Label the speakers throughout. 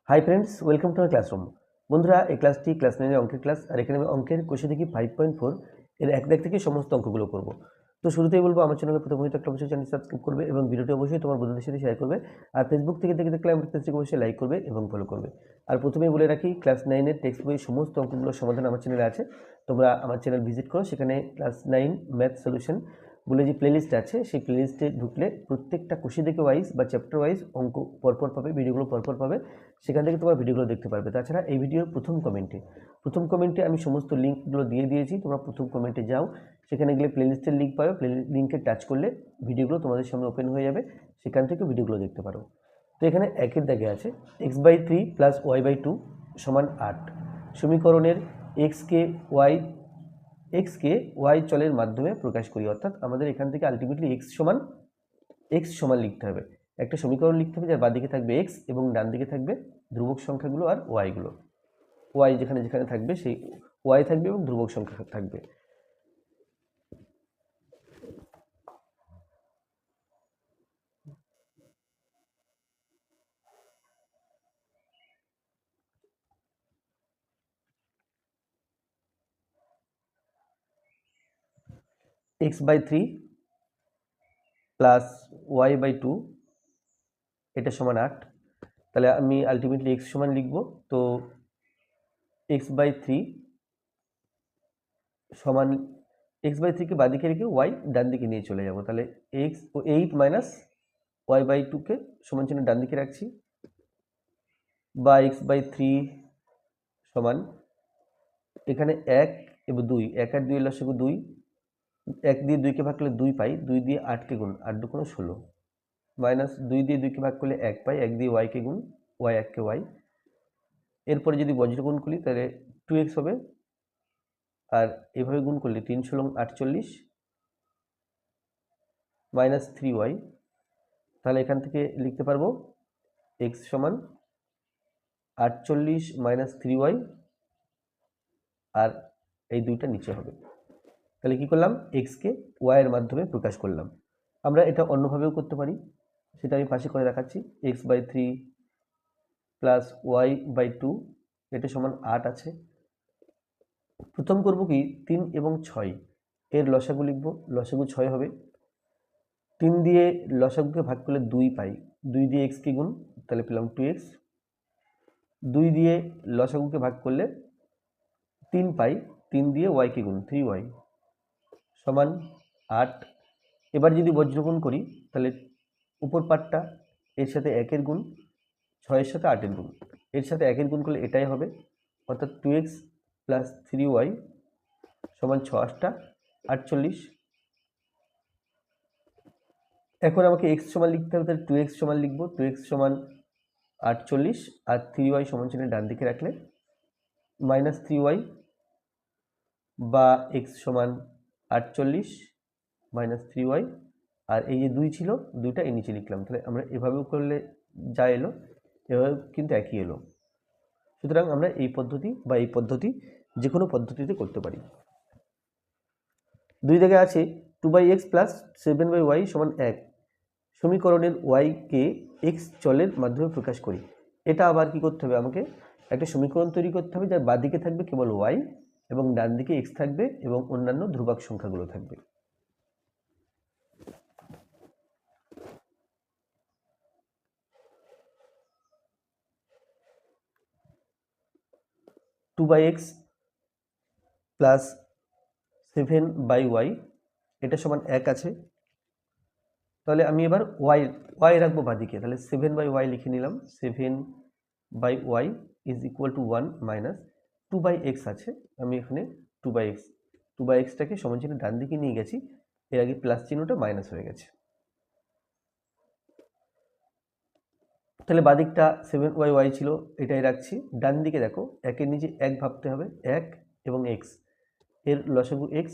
Speaker 1: Hi friends, welcome to my classroom. বন্ধুরা, এই ক্লাসটি ক্লাস 9 অঙ্কের ক্লাস। আর এখানে আমি অঙ্কের কোষে দেখি 5.4 এর এক দাগ থেকে সমস্ত অঙ্কগুলো করব। তো শুরুতেই বলবো, আমার চ্যানেলে প্রথম হয়ে থাকলে অবশ্যই চ্যানেল সাবস্ক্রাইব করবে এবং ভিডিওটি অবশ্যই তোমার বন্ধুদের সাথে শেয়ার করবে। আর ফেসবুক থেকে দেখে দেখলে আমার পেজটিকে অবশ্যই লাইক করবে এবং ফলো করবে। আর প্রথমেই বলে রাখি, ক্লাস 9-এর টেক্সট বইয়ের সমস্ত অঙ্কগুলোর সমাধান আমার চ্যানেলে আছে। তোমরা আমার চ্যানেল ভিজিট করো, সেখানে ক্লাস 9 ম্যাথ সলিউশন বলে যে প্লেলিস্ট আছে, সেই প্লেলিস্টে ঢুকলে প্রত্যেকটা কোষে দেখে ওয়াইজ বা চ্যাপ্টার ওয়াইজ অঙ্ক পরপর পাবে, ভিডিওগুলো পরপর পাবে। সেখান থেকে তোমার ভিডিওগুলো দেখতে পারবে। তাছাড়া এই ভিডিওর প্রথম কমেন্টে আমি সমস্ত লিঙ্কগুলো দিয়ে দিয়েছি। তোমরা প্রথম কমেন্টে যাও, সেখানে গেলে প্লেলিস্টের লিঙ্ক পাবে। লিঙ্কে টাচ করলে ভিডিওগুলো তোমাদের সামনে ওপেন হয়ে যাবে, সেখান থেকে ভিডিওগুলো দেখতে পারো। তো এখানে একের দাগে আছে x/3 প্লাস y/2 সমান 8। সমীকরণের এক্সকে ওয়াই চলের মাধ্যমে প্রকাশ করি। অর্থাৎ আমাদের এখান থেকে আলটিমেটলি এক্স সমান লিখতে হবে। একটা সমীকরণ লিখতে হবে যার বাঁদিকে থাকবে এক্স এবং ডান দিকে থাকবে ধ্রুবক সংখ্যাগুলো আর ওয়াইগুলো। ওয়াই যেখানে যেখানে থাকবে সেই ওয়াই থাকবে এবং ধ্রুবক সংখ্যা থাকবে। x/3 প্লাস y/2 এটা সমান 8। তাহলে আমি আলটিমেটলি এক্স সমান লিখব। তো x/3 সমান x/3 কে বাঁদিকে রেখে ওয়াই ডান দিকে নিয়ে চলে যাব। তাহলে এক্স ও 8 মাইনাস y/2 কে সমান চিহ্ন ডান দিকে রাখছি, বা x/3 সমান এখানে 1 এবং 2, 1 আর 2 এর লসাগু 2, 1 দিয়ে 2কে ভাগ করলে 2 পাই, 2 দিয়ে 8কে গুণ, 8 দুগুণ 16, মাইনাস 2 দিয়ে 2কে ভাগ করলে 1 পাই, 1 দিয়ে ওয়াইকে গুণ, ওয়াই 1কে ওয়াই। এরপরে যদি বজ্রগুণ করি তাহলে 2x হবে, আর এভাবে গুণ করলে 3 × 48 মাইনাস 3y। তাহলে এখান থেকে লিখতে পারবো x সমান 48 মাইনাস 3y, আর এই দুইটা নিচে হবে। তাহলে কি করলাম, এক্সকে ওয়াই এর মাধ্যমে প্রকাশ করলাম। আমরা এটা অন্যভাবেও করতে পারি, সেটা আমি পাশে করে দেখাচ্ছি। x/3 প্লাস y/2 এটা সমান 8 আছে। প্রথম করব কি, 3 এবং 6 এর লসাগু লিখব। লসাগু 6 হবে। 3 দিয়ে লসাগুকে ভাগ করলে 2 পাই, 2 দিয়ে এক্সকে গুণ, তাহলে পেলাম 2x। 2 দিয়ে লসাগুকে ভাগ করলে 3 পাই, 3 দিয়ে ওয়াইকে গুণ, 3y সমান 8। এবার যদি বজ্রগুণ করি তাহলে উপর পাটটা এর সাথে 1-এর গুণ, 6-এর সাথে 8-এর গুণ, এর সাথে 1-এর গুণ করলে এটাই হবে, অর্থাৎ 2x প্লাস 3y সমান 6 × 8 = 48। এখন আমাকে x সমান লিখতে হবে, তাহলে 2x সমান লিখব। 2x সমান 48 আর 3y সমান চিহ্ন ডান দিকে রাখলে মাইনাস 3y, বা x সমান 48 মাইনাস 3y, আর এই যে 2 ছিল 2টা এই নিচে লিখলাম। তাহলে আমরা এভাবেও করলে যা এলো, এভাবে কিন্তু একই এলো। সুতরাং আমরা এই পদ্ধতি বা এই পদ্ধতি যে কোনো পদ্ধতিতে করতে পারি। 2 দাগে আছে 2/x প্লাস 7/y সমান 1। সমীকরণের ওয়াইকে এক্স চলের মাধ্যমে প্রকাশ করি। এটা আবার কি করতে হবে, আমাকে একটা সমীকরণ তৈরি করতে হবে যার বাঁদিকে থাকবে কেবল ওয়াই এবং ডান দিকে এক্স থাকবে এবং অন্যান্য ধ্রুবক সংখ্যাগুলো থাকবে। Two by x plus 7/y এটা সমান 1 আছে। তাহলে আমি এবার ওয়াই রাখবো বাঁদিকে। তাহলে 7/y লিখে নিলাম। 7/y is equal to 1 minus 2/x আছে। আমি এখানে 2/xটাকে সমান চিহ্ন ডান দিকে নিয়ে গেছি, এর আগে প্লাস চিহ্নটা মাইনাস হয়ে গেছে। তাহলে বাঁদিকটা 7/y ছিল, এটাই রাখছি। ডান দিকে দেখো, 1-এর নিচে 1 ভাবতে হবে, 1 এবং x এর লসাগু x।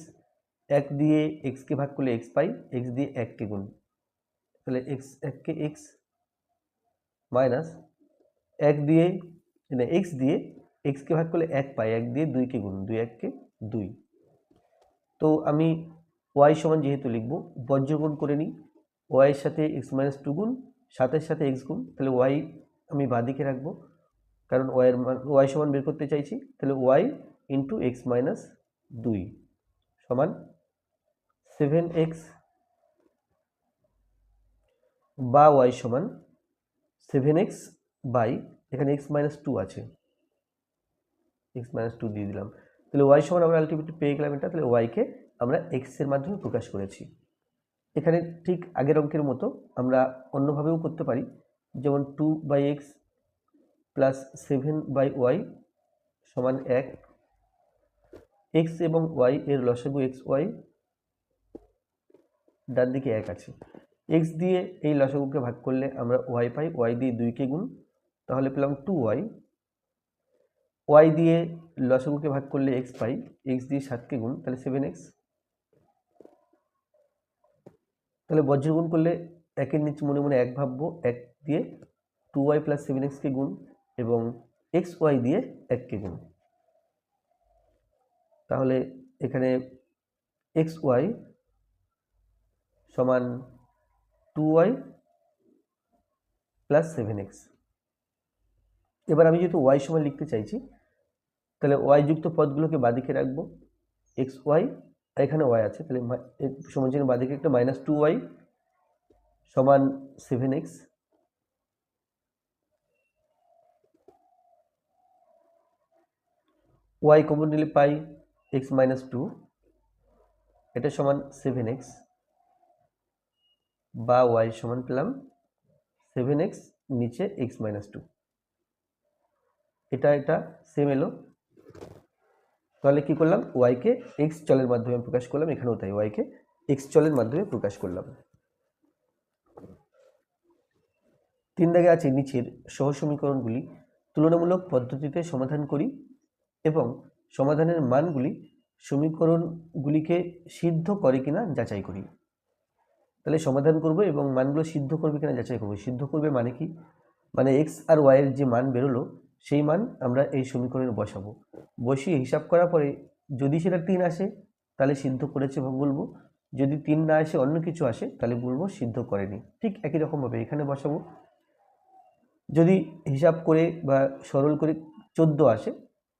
Speaker 1: 1 দিয়ে xকে ভাগ করলে x পাই, x দিয়ে 1কে গুণ, তাহলে x 1কে x মাইনাস 1 দিয়ে x দিয়ে xকে ভাগ করলে 1 পাই, 1 দিয়ে 2কে গুণ, 2 1কে 2। তো আমি y সমান যেহেতু লিখব, বজ্রগুণ করে নিই। y এর সাথে x - 2 গুণ, 7-এর সাথে x গুণ, তাহলে y আমি বাঁদিকে রাখবো। কারণ ওয়াইয়ের মান ওয়াই সমান বের করতে চাইছি, তাহলে ওয়াই ইন্টু এক্স মাইনাস 2 সমান 7x বা ওয়াই সমান 7x বাই এখানে এক্স মাইনাস 2 আছে, এক্স মাইনাস 2 দিয়ে দিলাম, তাহলে ওয়াই সমান আমরা আলটিমেটলি পেয়ে গেলাম এটা, তাহলে ওয়াইকে আমরা এক্স এর মাধ্যমে প্রকাশ করেছি। এখানে ঠিক আগের অঙ্কের মতো আমরা অন্যভাবেও করতে পারি, যেমন 2/x প্লাস 7/y সমান 1, এক্স এবং ওয়াই এর লসাগু এক্স ওয়াই, ডান দিকে 1 আছে, এক্স দিয়ে এই লসাগুকে ভাগ করলে আমরা ওয়াই পাই, ওয়াই দিয়ে 2কে গুণ, তাহলে পেলাম 2y, ওয়াই দিয়ে লসাগুকে ভাগ করলে এক্স পাই, এক্স দিয়ে 7কে গুণ, তাহলে 7x, তাহলে বজ্র গুণ করলে একের নিচে মনে মনে 1 ভাববো, 1 দিয়ে 2y প্লাস 7x কে গুণ এবং এক্স ওয়াই দিয়ে 1কে গুণ, তাহলে এখানে এক্স ওয়াই সমান 2y প্লাস 7x। এবার আমি যেহেতু ওয়াই সমান লিখতে চাইছি, তাহলে ওয়াই যুক্ত পদগুলোকে বাদিকে রাখবো, এক্স ওয়াই, এখানে ওয়াই আছে, তাহলে সমান চিহ্ন বাদিকে একটা মাইনাস 2y সমান 7x, ওয়াই কমন নিলে পাই এক্স মাইনাস 2, এটা সমান 7x বা ওয়াই সমান পেলাম 7x নিচে এক্স মাইনাস 2, এটা সেম এলো। তাহলে কি করলাম, ওয়াইকে এক্স চলের মাধ্যমে প্রকাশ করলাম, এখানেও তাই ওয়াইকে এক্স চলের মাধ্যমে প্রকাশ করলাম। 3 দাগে আছে নিচের সহ সমীকরণগুলি তুলনামূলক পদ্ধতিতে সমাধান করি এবং সমাধানের মানগুলি সমীকরণগুলিকে সিদ্ধ করে কিনা যাচাই করি। তাহলে সমাধান করব এবং মানগুলো সিদ্ধ করবে কিনা যাচাই করব। সিদ্ধ করবে মানে কি, মানে এক্স আর ওয়াইয়ের যে মান বেরোলো সেই মান আমরা এই সমীকরণে বসাবো, বসিয়ে হিসাব করার পরে যদি সেটা 3 আসে তাহলে সিদ্ধ করেছে বলবো, যদি 3 না আসে অন্য কিছু আসে তাহলে বলবো সিদ্ধ করেনি। ঠিক একই রকমভাবে এখানে বসাবো, যদি হিসাব করে বা সরল করে 14 আসে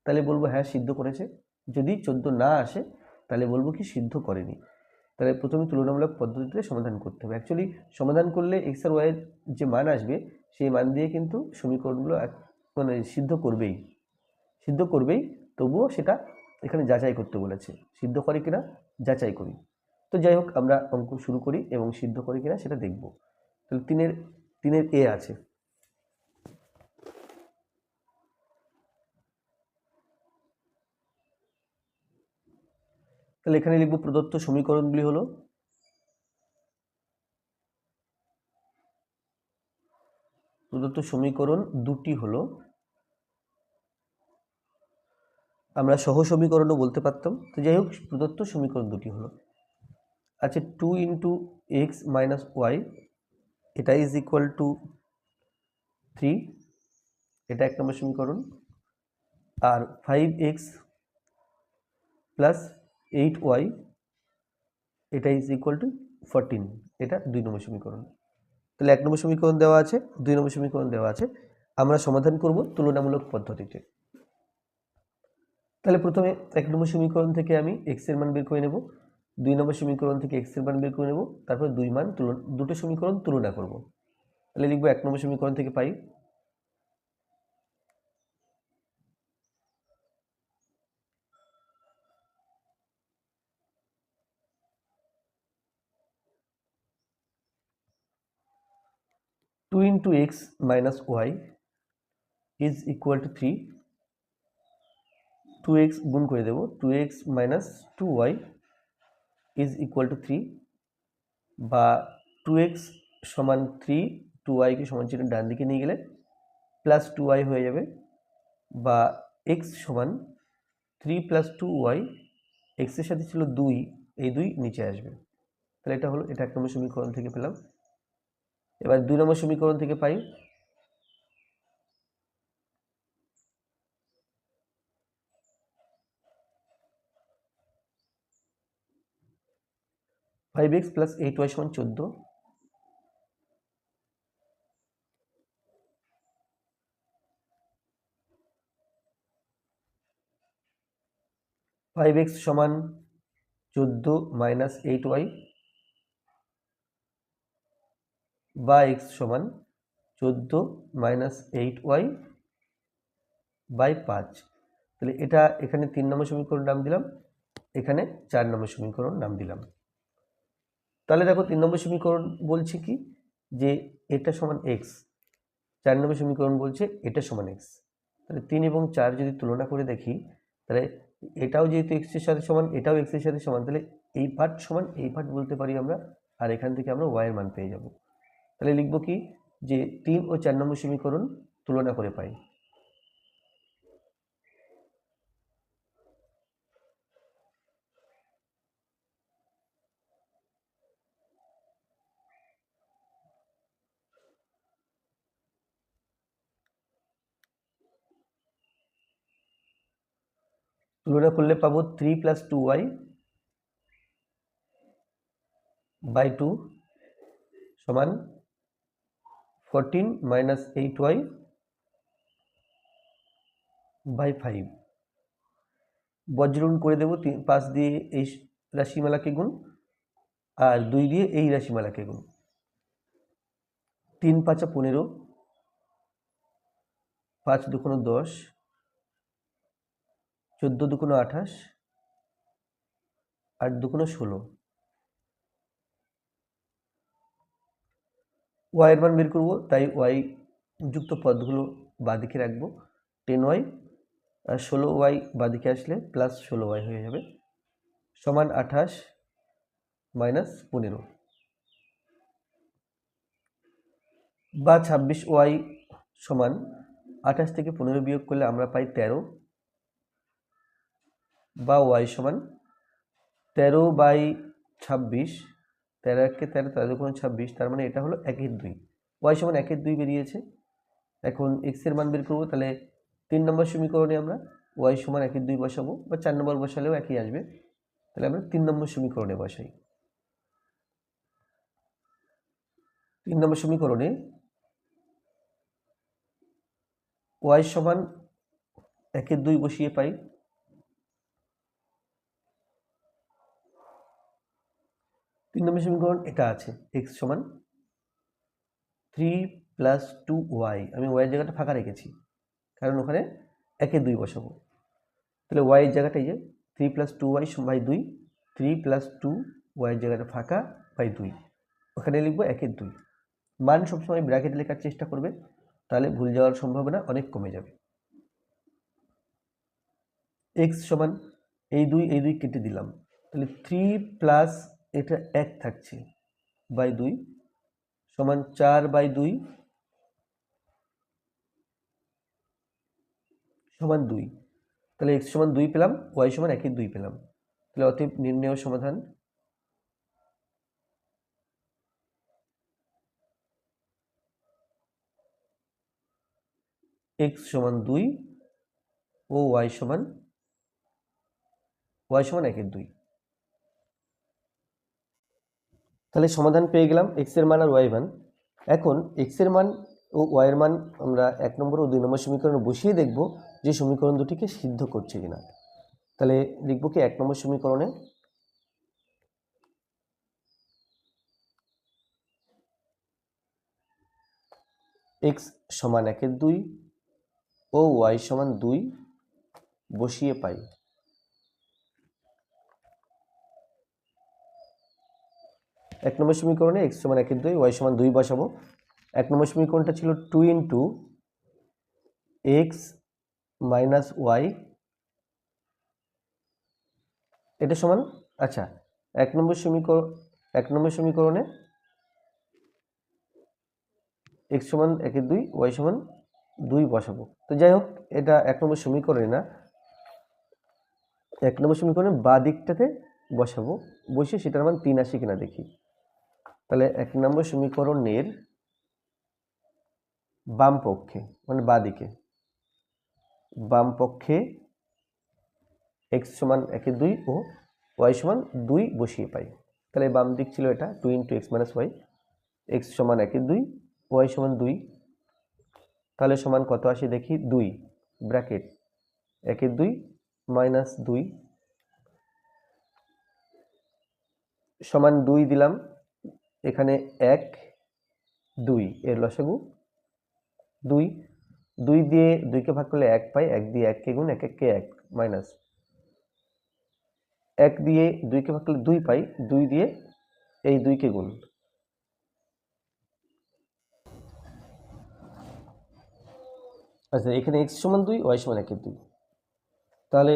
Speaker 1: তাহলে বলবো হ্যাঁ সিদ্ধ করেছে, যদি 14 না আসে তাহলে বলবো কি সিদ্ধ করেনি। তাহলে প্রথমে তুলনামূলক পদ্ধতিতে সমাধান করতে হবে। অ্যাকচুয়ালি সমাধান করলে এক্স আর ওয়াইয়ের যে মান আসবে সেই মান দিয়ে কিন্তু সমীকরণগুলো মানে সিদ্ধ করবেই, তবুও সেটা এখানে যাচাই করতে বলেছে, সিদ্ধ করে কিনা যাচাই করি। তো যাই হোক, আমরা অঙ্ক শুরু করি এবং সিদ্ধ করে কিনা সেটা দেখব। তাহলে 3-এর এ আছে, তাহলে এখানে লিখব প্রদত্ত সমীকরণগুলি হলো, প্রদত্ত সমীকরণ দুটি হলো, আমরা সহ সমীকরণও বলতে পারতাম, তো যাই হোক প্রদত্ত সমীকরণ দুটি হলো। আচ্ছা 2 ইন্টু এক্স মাইনাস ওয়াই এটা ইজ ইকুয়াল টু 3, এটা 1 নম্বর সমীকরণ, আর 5x প্লাস 8y এটা ইজ ইকুয়াল টু 14, এটা 2 নম্বর সমীকরণ। তাহলে 1 নম্বর সমীকরণ দেওয়া আছে, 2 নম্বর সমীকরণ দেওয়া আছে, আমরা সমাধান করব তুলনামূলক পদ্ধতিতে। তাহলে প্রথমে 1 নম্বর সমীকরণ থেকে আমি x এর মান বের করে নেব, 2 নম্বর সমীকরণ থেকে x এর মান বের করে নেব, তারপর দুটো সমীকরণ তুলনা করব। তাহলে লিখব 1 নম্বর সমীকরণ থেকে পাই 2 into x minus y is equal to 3, 2x গুণ করে দেব, 2x minus 2y is equal to 3, বা 2x সমান 3, 2y কে সমান চিহ্ন ডান দিকে নিয়ে গেলে প্লাস 2y হয়ে যাবে, বা x সমান 3 প্লাস 2y, x এর সাথে ছিল 2, এই 2 নিচে আসবে। তাহলে এটা হলো, এটা 1 নম্বর সমীকরণ থেকে পেলাম। এবার 2 নম্বর সমীকরণ থেকে পাই 5x প্লাস 8y সমান 14, 5x সমান 14 মাইনাস 8y বা x সমান 14 মাইনাস 8y বাই 5। তাহলে এটা এখানে 3 নম্বর সমীকরণ নাম দিলাম, এখানে 4 নম্বর সমীকরণ নাম দিলাম। তাহলে দেখো 3 নম্বর সমীকরণ বলছে কি যে এটা সমান x, 4 নম্বর সমীকরণ বলছে এটা সমান x। তাহলে 3 এবং 4 যদি তুলনা করে দেখি, তাহলে এটাও যেহেতু x এর সাথে সমান, এটাও x এর সাথে সমান, তাহলে এই পার্ট সমান এই পার্ট বলতে পারি আমরা, আর এখান থেকে আমরা y এর মান পেয়ে যাব। তাহলে লিখব কি যে 3 ও 4 নম্বর সমীকরণ তুলনা করে পাই। তুলনা করলে পাবো 3 + 2y বাই 2 সমান 14 মাইনাস 8y বাই 5। বজ্রগুণ করে দেবো, 5 দিয়ে এই রাশিমালাকে গুণ আর 2 দিয়ে এই রাশিমালাকে গুণ। 3 × 5 = 15, 5 × 2 = 10, 14 × 2 = 28, 8 × 2 = 16। y এর মান বের করবো, তাই y যুক্ত পদগুলো বাঁদিকে রাখবো। 10y আর 16y বাঁদিকে আসলে প্লাস 16y হয়ে যাবে, সমান 28 মাইনাস 15 বা 26y সমান 28 থেকে 15 বিয়োগ করলে আমরা পাই 13, বা y সমান 13/26, 13 × 13 = 26, তার মানে এটা হলো 1/2। y সমান 1/2 বেরিয়েছে। এখন x এর মান বের করবো, তাহলে 3 নম্বর সমীকরণে আমরা y সমান 1/2 বসাবো, বা 4 নম্বর বসালেও একই আসবে। তাহলে আমরা 3 নম্বর সমীকরণে বসাই। 3 নম্বর সমীকরণে y সমান 1/2 বসিয়ে পাই 3 নম্বর সমীকরণ এটা আছে, x সমান 3 + 2y। আমি y এর জায়গাটা ফাঁকা রেখেছি কারণ ওখানে 1/2 বসাবো। তাহলে y এর জায়গাটা এই যে 3 + 2y বাই 2, 3 + 2y এর জায়গাটা ফাঁকা বাই 2, ওখানে লিখবো 1/2। মান সবসময় ব্র্যাকেট লেখার চেষ্টা করবে, তাহলে ভুল যাওয়ার সম্ভাবনা অনেক কমে যাবে। x সমান এই 2 কেটে দিলাম, তাহলে 3 প্লাস এটা 1 থাকছে বাই 2 সমান 4/2 সমান 2। তাহলে x সমান 2 পেলাম, y সমান 1/2 পেলাম। তাহলে অতএব নির্ণেয় সমাধান x সমান 2 ও y সমান 1/2। তাহলে সমাধান পেয়ে গেলাম x এর মান আর y এর মান। এখন x এর মান ও y এর মান আমরা 1 নম্বর ও 2 নম্বর সমীকরণে বসিয়ে দেখব যে সমীকরণ দুটিকে সিদ্ধ করছে কিনা। তাহলে লিখব কি 1 নম্বর সমীকরণে x সমান 1/2 ও y সমান 2 বসিয়ে পাই। এক নম্বর সমীকরণে x সমান 1/2, y সমান 2 বসাবো। 1 নম্বর সমীকরণটা ছিল 2 × x মাইনাস y, এটা সমান, আচ্ছা 1 নম্বর সমীকরণে x সমান 1/2, y সমান 2 বসাবো। তো যাই হোক, এটা 1 নম্বর সমীকরণে না, 1 নম্বর সমীকরণের বাঁ দিকটাতে বসাবো, বসে সেটার মান 3 আসে কিনা দেখি। তাহলে 1 নম্বর সমীকরণের বাম পক্ষে মানে বাঁ দিকে, বাম পক্ষে x সমান 1/2 ও y সমান 2 বসিয়ে পাই। তাহলে বাম দিক ছিল এটা 2 × x - y, x সমান 1/2, y সমান 2। তাহলে সমান কত আসে দেখি, 2 ব্র্যাকেট 1/2 - 2 সমান 2 দিলাম, এখানে 1 2 এর লসাগু 2, 2 দিয়ে 2কে ভাগ করলে 1 পাই, 1 দিয়ে 1কে গুণ, 1 1কে 1 মাইনাস 1 দিয়ে 2কে ভাগ করলে 2 পাই, 2 দিয়ে এই 2কে গুণ, আচ্ছা এখানে x সমান 2, y সমান 1 এর 2, তাহলে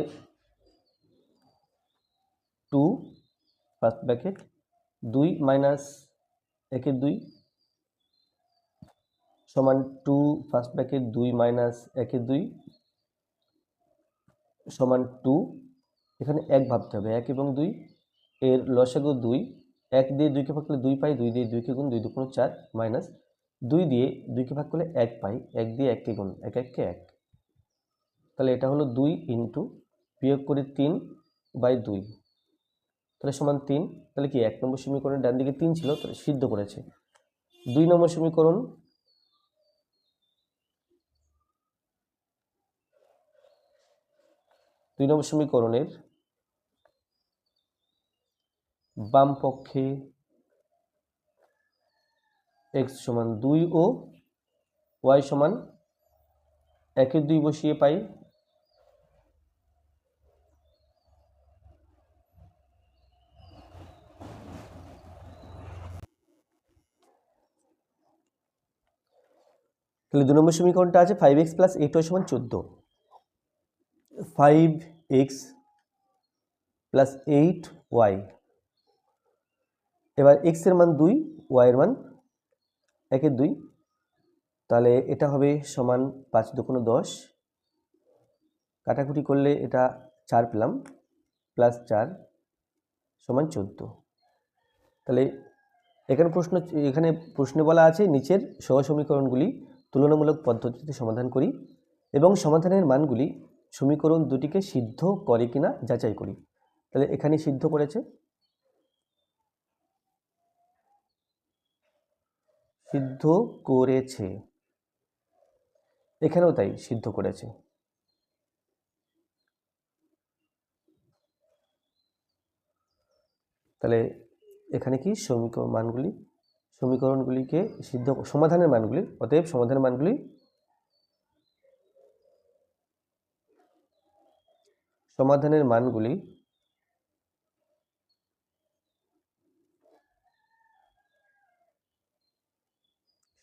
Speaker 1: 2 ফার্স্ট ব্র্যাকেট 2 মাইনাস 1 এর 2 সমান 2 ফার্স্ট ব্র্যাকেট 2 মাইনাস 1 এর 2 সমান 2, এখানে 1 ভাবতে হবে, 1 এবং 2 এর লসাগু 2, 1 দিয়ে 2কে ভাগ করলে 2 পাই, 2 দিয়ে 2কে গুণ, 2 2 4 মাইনাস 2 দিয়ে 2কে ভাগ করলে 1 পাই, 1 দিয়ে 1কে গুণ, 1 1কে 1, তাহলে এটা হলো 2 ইন্টু বিয়োগ করে 3/2, তাহলে সমান 3, তাহলে কি 1 নম্বর সমীকরণের ডান দিকে 3 ছিল, তাহলে সিদ্ধ করেছে। 2 নম্বর সমীকরণ, সমীকরণের বাম পক্ষে x সমান 2 ও y সমান 1 এর 2 বসিয়ে পাই তাহলে 2 নম্বর সমীকরণটা আছে 5x প্লাস 8y সমান 14, 5x প্লাস 8y, এবার x এর মান 2, y এর মান 1 এর 2, তাহলে এটা হবে সমান 5 2 10, কাটাকুটি করলে এটা 4 পেলাম, প্লাস 4 সমান 14, তাহলে এখানে প্রশ্নে বলা আছে নিচের সহ সমীকরণগুলি তুলনামূলক পদ্ধতিতে সমাধান করি এবং সমাধানের মানগুলি সমীকরণ দুটিকে সিদ্ধ করে কিনা যাচাই করি। তাহলে এখানে সিদ্ধ করেছে, এখানেও তাই সিদ্ধ করেছে। তাহলে এখানে কি সমীকরণগুলিকে সিদ্ধ, সমাধানের মানগুলি, অতএব সমাধানের মানগুলি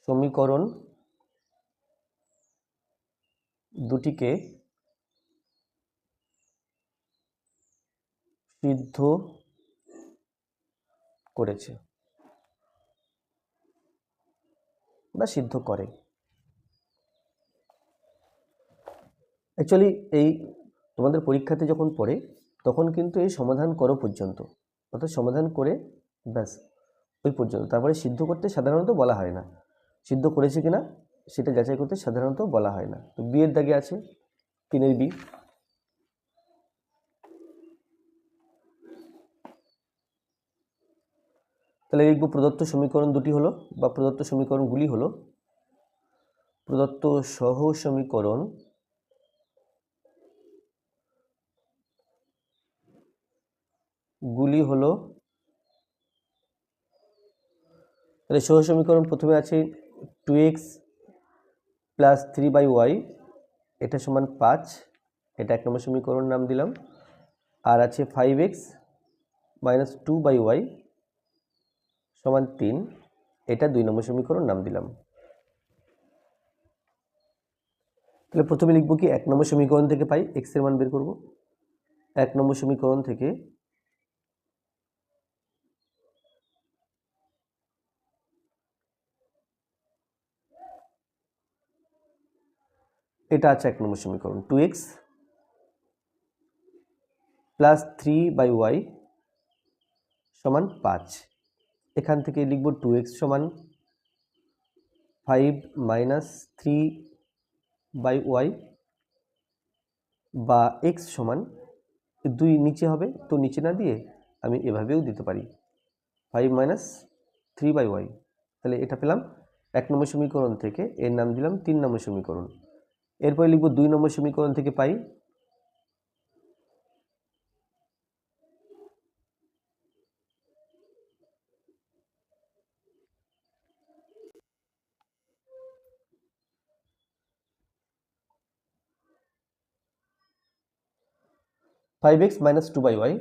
Speaker 1: সমীকরণ দুটিকে সিদ্ধ করেছে বা সিদ্ধ করে। অ্যাকচুয়ালি এই তোমাদের পরীক্ষাতে যখন পড়ে তখন কিন্তু এই সমাধান করো পর্যন্ত, অর্থাৎ সমাধান করে ব্যাস ওই পর্যন্ত, তারপরে সিদ্ধ করতে সাধারণত বলা হয় না, সিদ্ধ করেছে কিনা সেটা যাচাই করতে সাধারণত বলা হয় না। তো বি এর দাগে আছে 3 বি, তাহলে লিখব প্রদত্ত সমীকরণ দুটি হলো বা প্রদত্ত সমীকরণগুলি হলো, প্রদত্ত সহ সমীকরণ গুলি হলো, তাহলে সহ সমীকরণ প্রথমে আছে 2x প্লাস 3/y, এটা সমান 5, এটা 1 নম্বর সমীকরণ নাম দিলাম, আর আছে 5x মাইনাস 2/y সমান 3, এটা 2 নম্বর সমীকরণ নাম দিলাম। তাহলে প্রথমে লিখব কি 1 নম্বর সমীকরণ থেকে পাই x এর মান বের করব, 1 নম্বর সমীকরণ থেকে এটা আছে 1 নম্বর সমীকরণ 2x প্লাস 3/y সমান 5, এখান থেকে লিখব 2x সমান 5 মাইনাস 3/y বা x সমান 2 নিচে হবে, তো নিচে না দিয়ে আমি এভাবেও দিতে পারি 5 মাইনাস 3/y, তাহলে এটা পেলাম 1 নম্বর সমীকরণ থেকে, এর নাম দিলাম 3 নম্বর সমীকরণ। এরপরে লিখব 2 নম্বর সমীকরণ থেকে পাই 5x মাইনাস 2/y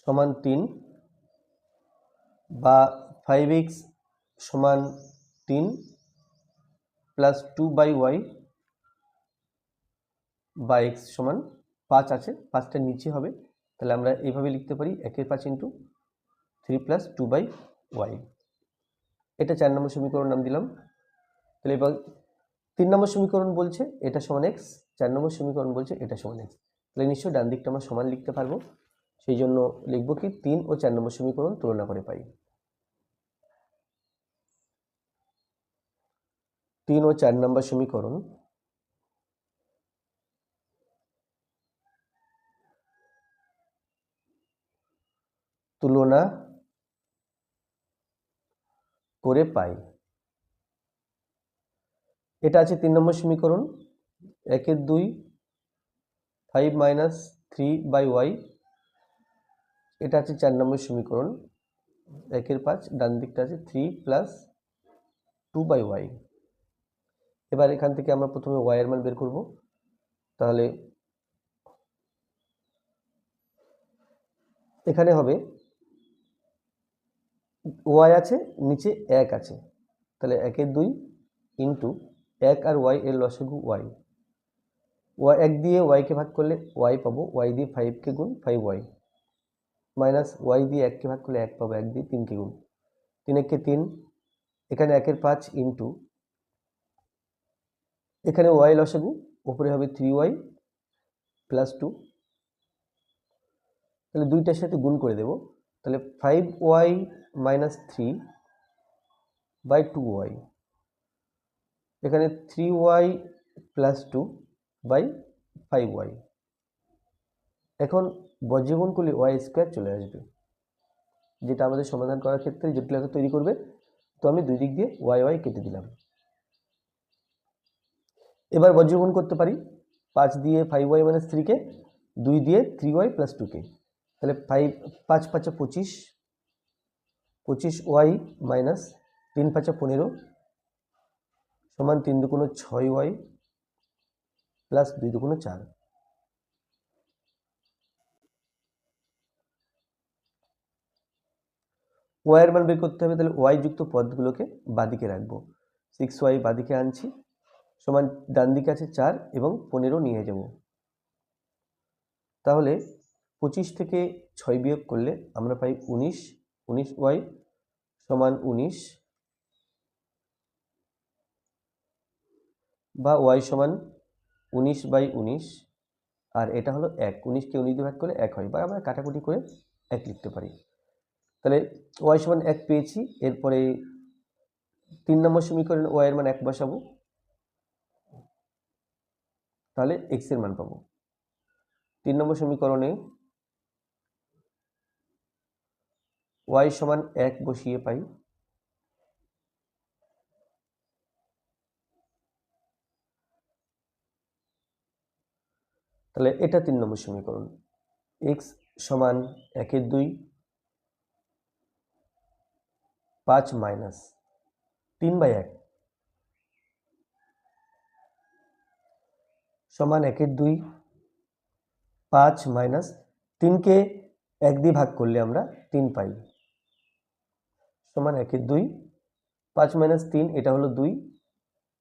Speaker 1: সমান 3 বা 5x সমান 3 প্লাস 2/y বা x সমান 5 আছে, 5টার নিচে হবে, তাহলে আমরা এইভাবে লিখতে পারি 1/5 ইন্টু 3 প্লাস 2/y। এটা 4 নম্বর সমীকরণ নাম দিলাম। তাহলে এবার 3 নম্বর সমীকরণ বলছে এটা সমান x, 4 নম্বর সমীকরণ বলছে এটা সমান x, তাহলে নিশ্চয়ই ডান দিকটা আমরা সমান লিখতে পারবো। সেই জন্য লিখব কি 3 ও 4 নম্বর সমীকরণ তুলনা করে পাই। 3 ও 4 নম্বর সমীকরণ তুলনা করে পাই। এটা আছে 3 নম্বর সমীকরণ, 1/2 5 মাইনাস 3/y। এটা আছে 4 নম্বর সমীকরণ, 1/5, ডান দিকটা আছে 3 প্লাস 2/y। এবার এখান থেকে আমরা প্রথমে y এর মান বের করব। তাহলে এখানে হবে y আছে, নিচে 1 আছে, তাহলে 1/2 ইন্টু 1 আর y এর লসাগু y। 1 দিয়ে y কে ভাগ করলে y পাবো, y দিয়ে 5 কে গুণ 5y, মাইনাস y দিয়ে 1 কে ভাগ করলে 1 পাবো, 1 দিয়ে 3 কে গুণ, 3 1 কে 3, এখানে 1/5 ইন্টু এখানে y লসাগু, উপরে হবে 3y প্লাস 2, তাহলে দুইটার সাথে গুণ করে দেব, তাহলে 5y মাইনাস 3/2y, এখানে 3y প্লাস 2/5y। এখন বজ্রগুণ করলে y স্কোয়ার চলে আসবে, যেটা আমাদের সমাধান করার ক্ষেত্রে জটিলতা তৈরি করবে। তো আমি দুই দিক দিয়ে y কেটে দিলাম। এবার বজ্রগুণ করতে পারি 5 দিয়ে 5y মাইনাস 3 কে, 2 দিয়ে 3y প্লাস 2 কে, তাহলে 5 5 25, 25y মাইনাস 3 5 15 সমান 3 2 6y প্লাস 2 2 4। y এর মান বের করতে হবে, তাহলে y যুক্ত পদগুলোকে বাদিকে রাখবো, 6y বাদিকে আনছি, সমান ডান দিকে আছে 4 এবং 15 নিয়ে যাব। তাহলে 25 থেকে 6 বিয়োগ করলে আমরা পাই 19, 19y সমান 19 বা y সমান 19/19, আর এটা হলো 1, 19কে 19 দিয়ে ভাগ করলে 1 হয়, বা আমরা কাটাকুটি করে 1 লিখতে পারি। তাহলে y সমান 1 পেয়েছি। এরপরে 3 নম্বর সমীকরণে y এর মান 1 বসাবো, তাহলে x এর মান পাবো। 3 নম্বর সমীকরণে y সমান 1 বসিয়ে পাই, তাহলে এটা 3 নম্বর সমীকরণ, x সমান 1/2 5 মাইনাস 3/1 সমান 1/2 5 মাইনাস 3কে 1 দিয়ে ভাগ করলে আমরা 3 পাই, সমান 1/2 5 মাইনাস 3, এটা হলো 2,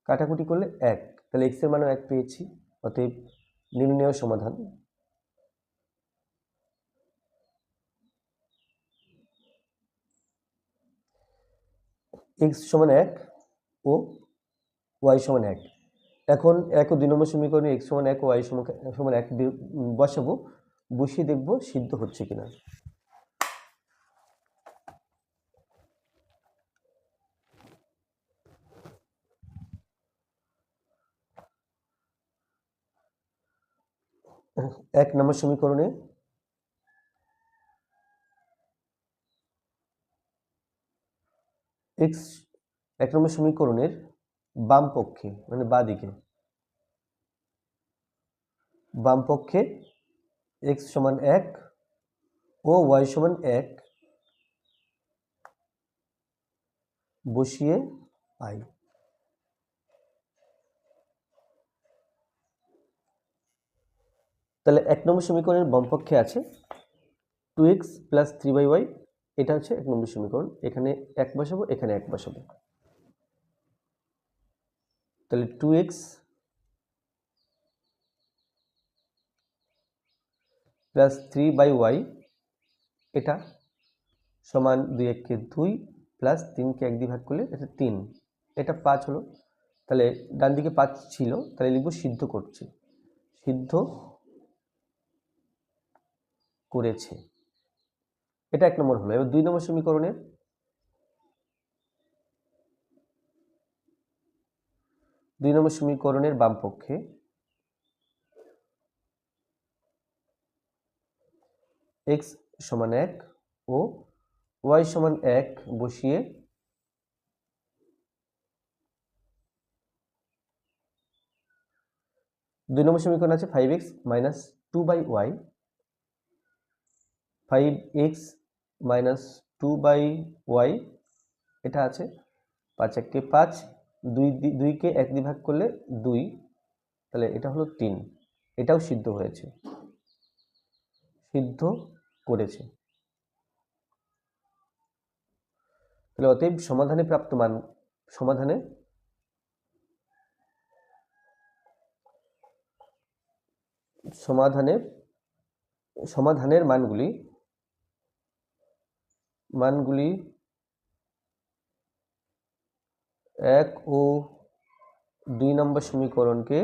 Speaker 1: কাটাকুটি করলে 1, তাহলে x এর মানও 1 পেয়েছি। অতএব নির্ণেয় সমাধান x সমান 1 ও y সমান 1। এখন 1 ও 2 নম্বর সমীকরণে x সমান 1 ও y সমান 1 বসাবো, বসিয়ে দেখব সিদ্ধ হচ্ছে কিনা। এক নম্বর সমীকরণে x, 1 নম্বর সমীকরণের বাম পক্ষে মানে বাম পক্ষে x সমান 1 ও y সমান 1 বসিয়ে পাই। তাহলে 1 নম্বর সমীকরণের বামপক্ষে আছে 2x প্লাস 3y, এটা হচ্ছে 1 নম্বর সমীকরণ। এখানে 1 বসাবো, এখানে 1 বসাবো। তাহলে 2x প্লাস 3y, এটা সমান 2 1 2 প্লাস 3কে 1 দিয়ে ভাগ করলে এটা 3, এটা 5 হলো। তাহলে ডান দিকে 5 ছিল, তাহলে লিখব সিদ্ধ করছে, সিদ্ধ করেছে, এটা 1 নম্বর হলো। এবার 2 নম্বর সমীকরণের বাম পক্ষে x সমান 1 ও y সমান 1 বসিয়ে দুই নম্বর সমীকরণ আছে 5x minus 2y, 5x minus 2y, এটা আছে 5 1 5, 2কে 1 দিয়ে ভাগ করলে 2, তাহলে এটা হলো 3, এটাও সিদ্ধ হয়েছে, সিদ্ধ করেছে। তাহলে অতএব সমাধানে প্রাপ্ত মান, সমাধানের মানগুলি 1 ও 2 নম্বর সমীকরণকে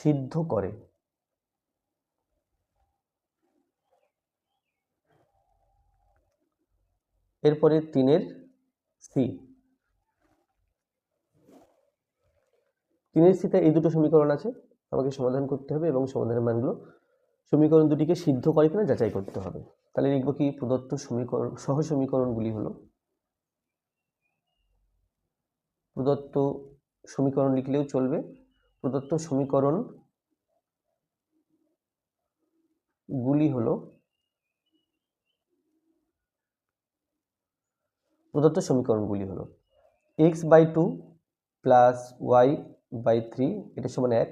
Speaker 1: সিদ্ধ করে। এরপরে 3-এর সি, 3-এর সিতে এই দুটো সমীকরণ আছে, আমাকে সমাধান করতে হবে এবং সমাধানের মানগুলো সমীকরণ দুটিকে সিদ্ধ করে কিনা যাচাই করতে হবে। তাহলে লিখব কি, প্রদত্ত সমীকরণ সহ সমীকরণগুলি হলো, প্রদত্ত সমীকরণ লিখলেও চলবে, প্রদত্ত সমীকরণগুলি হলো x/2 প্লাস y/3, এটা সমান 1,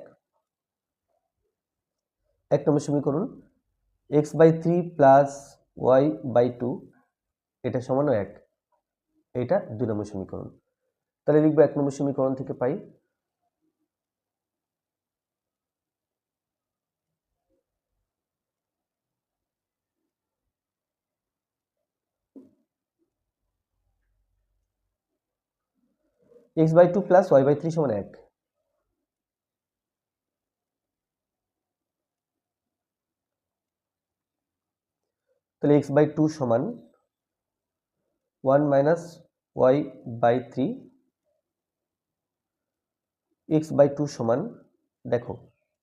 Speaker 1: 1 নম্বর সমীকরণ। x/3 প্লাস y/2, এটা সমান 1, এটা 2 নম্বর সমীকরণ। তাহলে লিখব 1 নম্বর সমীকরণ থেকে পাই x/2 প্লাস y/3 সমান 1। তাহলে x/2 সমান 1 মাইনাস y/3, x/2 সমান, দেখো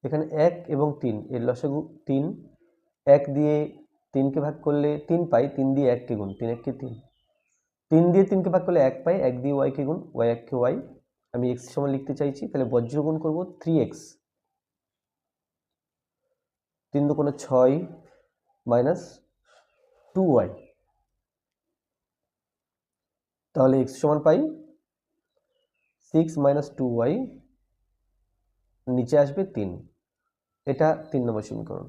Speaker 1: এখানে 1 এবং 3 এর লসাগু 3, 1 দিয়ে 3কে ভাগ করলে 3 পাই, 3 দিয়ে 1কে গুণ, 3 1 3, 3 দিয়ে 3কে ভাগ করলে 1 পাই, 1 দিয়ে y কে গুণ, y 1 কে y, আমি x সমান লিখতে চাইছি, তাহলে বজ্র গুণ করব 3x, 3 দুগুণে 6 মাইনাস 2y, তাহলে x সমান পাই 6 মাইনাস 2y, নিচে আসবে 3, এটা 3 নম্বর সমীকরণ।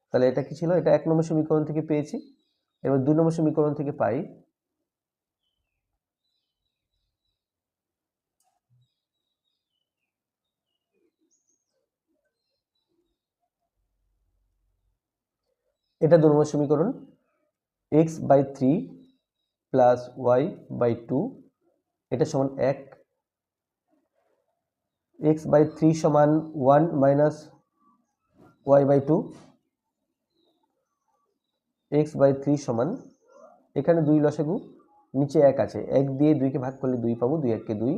Speaker 1: তাহলে এটা কি ছিল, এটা 1 নম্বর সমীকরণ থেকে পেয়েছি। এবার 2 নম্বর সমীকরণ থেকে পাই এটা 2 নম্বর সমীকরণ, x/3 প্লাস y/2, এটা সমান 1, x/3 সমান 1 মাইনাস y/2, x/3 সমান, এখানে 2 লসাগু, নিচে 1 আছে, 1 দিয়ে 2কে ভাগ করলে 2 পাবো, 2 1 কে 2,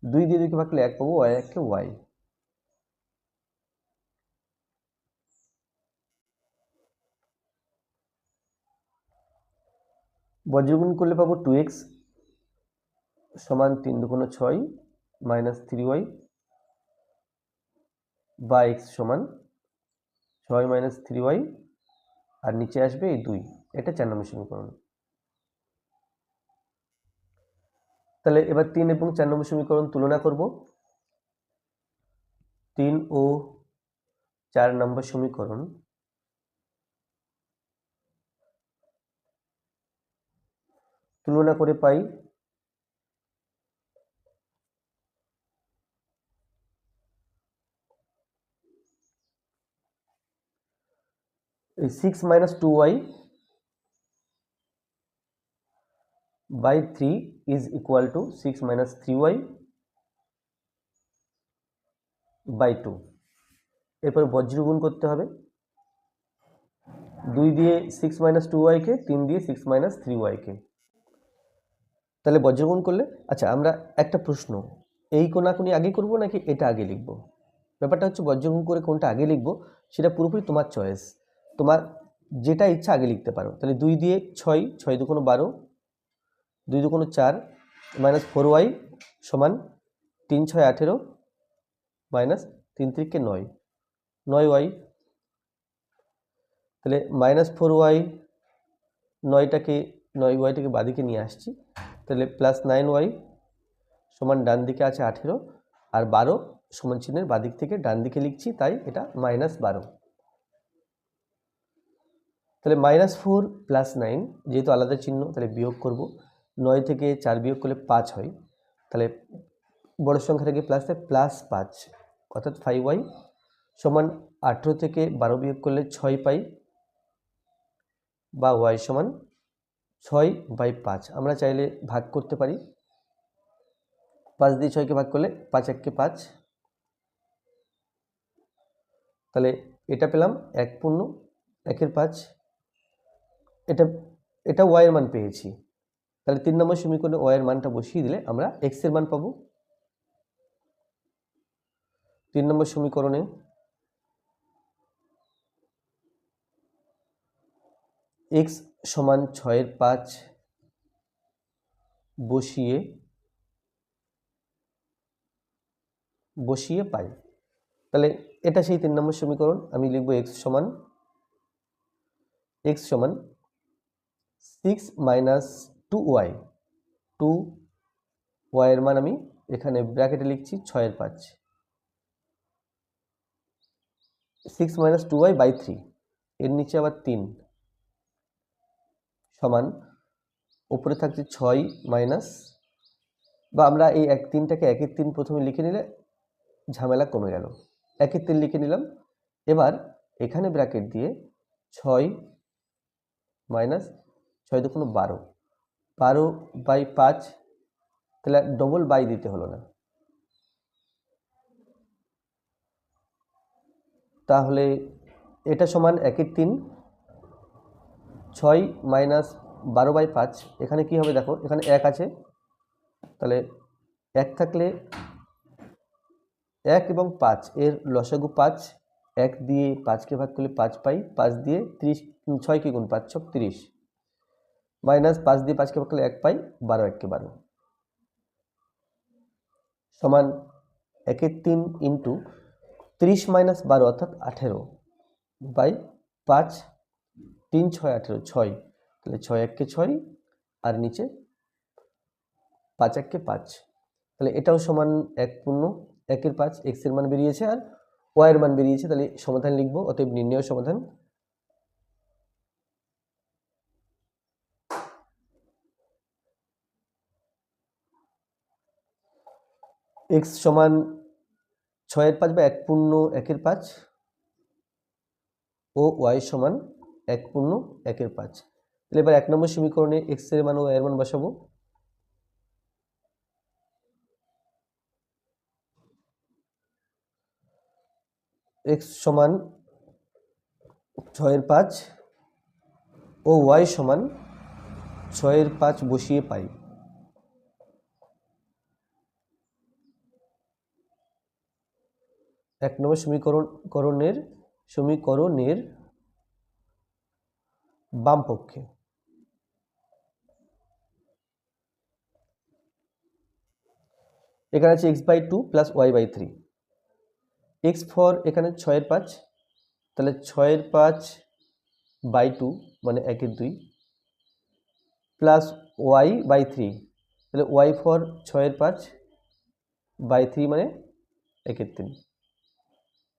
Speaker 1: 2 দিয়ে 2কে ভাগ করলে 1 পাবো, y 1 কে y। বজ্রগুণ করলে পাবো 2x সমান 3 দুগুণে 6 মাইনাস 3y, বা x সমান 6 মাইনাস 3y, আর নিচে আসবে এই 2, এটা 4 নম্বর সমীকরণ। তাহলে এবার 3 এবং 4 নম্বর সমীকরণ তুলনা করব। 3 ও 4 নম্বর সমীকরণ তুলনা করে পাই 6 - 2y by 3 is equal to 6 - 3y by 2। এরপর বজ্রগুণ করতে হবে, 2 দিয়ে 6 - 2y কে, 3 দিয়ে 6 - 3y কে। তাহলে বজ্রগুণ করলে, আচ্ছা আমরা একটা প্রশ্ন, এই কোনাকুনি আগে করব নাকি এটা আগে লিখব? ব্যাপারটা হচ্ছে বজ্রগুণ করে কোনটা আগে লিখব সেটা পুরোপুরি তোমার চয়েস, তোমার যেটা ইচ্ছা আগে লিখতে পারো। তাহলে 2 দিয়ে 6, 6 দুগুণ 12, 2 দুগুণ 4 - 4y সমান 3 6 18 মাইনাস 3 3 9, 9y। তাহলে -4y, 9yটাকে বাদিকে নিয়ে আসছি, তাহলে +9y সমান ডান দিকে আছে 18 আর 12 সমান চিহ্নের বাদিক থেকে ডান দিকে লিখছি, তাই এটা -12। তাহলে -4 + 9 যেহেতু আলাদা চিহ্ন তাহলে বিয়োগ করব, 9 থেকে 4 বিয়োগ করলে 5 হয়, তাহলে বড় সংখ্যা থেকে প্লাস +5 অর্থাৎ 5y সমান 18 থেকে 12 বিয়োগ করলে 6 পাই বা y সমান 6/5। আমরা চাইলে ভাগ করতে পারি, 5 দিয়ে 6কে ভাগ করলে 5 1 = 5, তাহলে এটা পেলাম 1/5। এটা y এর মান পেয়েছি, তাহলে 3 নম্বর সমীকরণে y এর মানটা বসিয়ে দিলে আমরা x এর মান পাবো। 3 নম্বর সমীকরণে x সমান 6/5 বসিয়ে পাই। তাহলে এটা সেই 3 নম্বর সমীকরণ। আমি লিখব x সমান 6 - 2y, 2y এর মান আমি এখানে ব্র্যাকেটে লিখছি 6/5, 6 - 2y by 3, এর নিচে আবার 3 সমান উপরে থাকছে 6 মাইনাস, বা আমরা এই 3টাকে 1 এর 3 প্রথমে লিখে নিলে ঝামেলা কমে গেল, 1 এর 3 লিখে নিলাম। এবার এখানে ব্র্যাকেট দিয়ে 6 মাইনাস 6 দুগুণ 12, 12/5, তাহলে ডবল বাই দিতে হলো না, তাহলে এটা সমান 1 এর 3, 6 মাইনাস 12/5, এখানে কি হবে দেখো, এখানে 1 আছে, তাহলে 1 থাকলে 1 এবং 5 এর লসাগু 5, 1 দিয়ে 5কে ভাগ করলে 5 পাই, 5 দিয়ে 30, 6 কি গুণ 5 × 30, মাইনাস 5 দিয়ে 5কে ভাগ করলে 1 পাই, 12 1 × 12 সমান 1 এর 3 ইন্টু 30 - 12 অর্থাৎ 18/5, 3 6 18, 6, তাহলে 6 1 কে 6 আর নিচে 5 1 কে 5, তাহলে এটাও সমান 1/5, x এর মান বেরিয়েছে আর y এর মান বেরিয়েছে। তাহলে সমাধান লিখব, অতএব নির্ণয় সমাধান। x সমান 6/5 বা 1/1/5 ও y সমান 1/1/5। তাহলে এবার 1 নম্বর সমীকরণে x এর মান ও y এর মান বসাবো। x সমান 6/5 ও y সমান 6/5 বসিয়ে পাই। এক নম্বর সমীকরণের বাম পক্ষে এখানে আছে x/2 plus y/3, x for এখানে 6/5, তাহলে 6/5/2 মানে 1/2 প্লাস y/3, তাহলে ওয়াই ফর 6/5 বাই 3 মানে 1/3,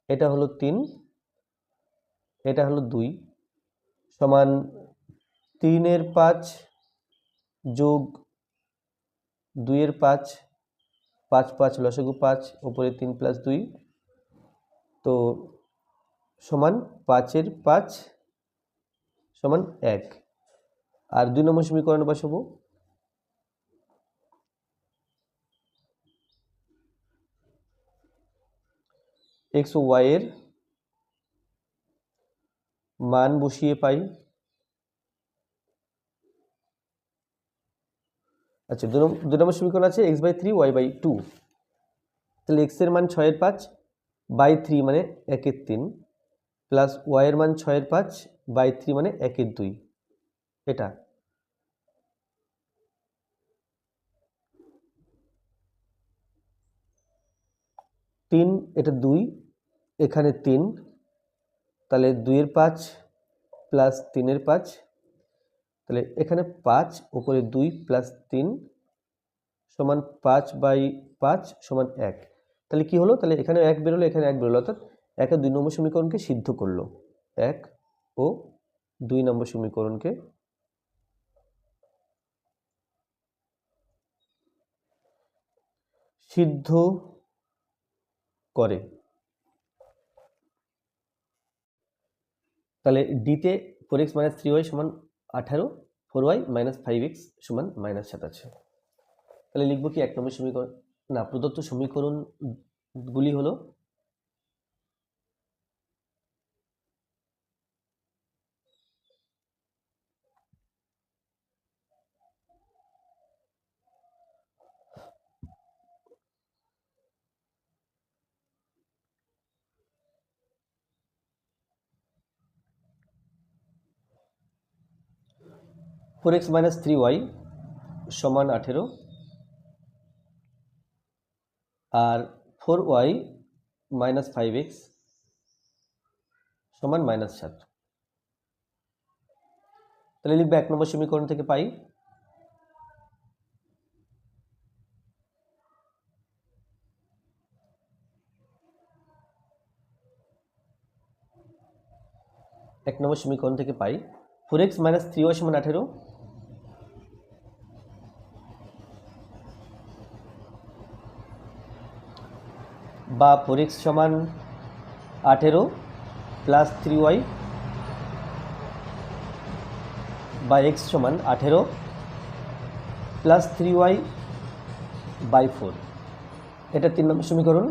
Speaker 1: এটা হলো 3, এটা হলো 2 সমান 3/5 যোগ 2/5, 5 লসাগু 5, উপরে 3 + 2, তো সমান 5/5 সমান 1। আর 2 নম্বর সমীকরণে বসাবো, এক্স ও ওয়াই এর মান বসিয়ে পাই, আচ্ছা 2 নম্বর সমীকরণ আছে x/3 y/2, তাহলে x এর মান 6/5 বাই 3 মানে 1/3 প্লাস y এর মান 6/5 বাই 3 মানে 1/2, এটা তিন, এটা 2, এখানে 3, তাহলে 2/5 প্লাস 3/5, তাহলে এখানে 5, উপরে 2 প্লাস 3 সমান 5/5 সমান 1। তাহলে কি হলো, তাহলে এখানে 1 বেরোলো, এখানে 1 বেরোলো, অর্থাৎ 1 আর 2 নম্বর সমীকরণকে সিদ্ধ করলো, 1 ও 2 নম্বর সমীকরণকে সিদ্ধ করে। তাহলে ডিতে 4x - 3y সমান 18, 4y - 5x সমান -27। তাহলে লিখবো কি 1 নম্বর সমীকরণ, না প্রদত্ত সমীকরণগুলি হলো ফোর এক্স মাইনাস 3y সমান 18 আর 4y - 5x সমান -7। তাহলে লিখবে 1 নম্বর সমীকরণ থেকে পাই এক নম্বর সমীকরণ থেকে পাই 4x - 3y সমান 18 বা 4x সমান 18 প্লাস 3y বা x সমান 18 প্লাস 3y বাই 4, এটা 3 নম্বর সমীকরণ।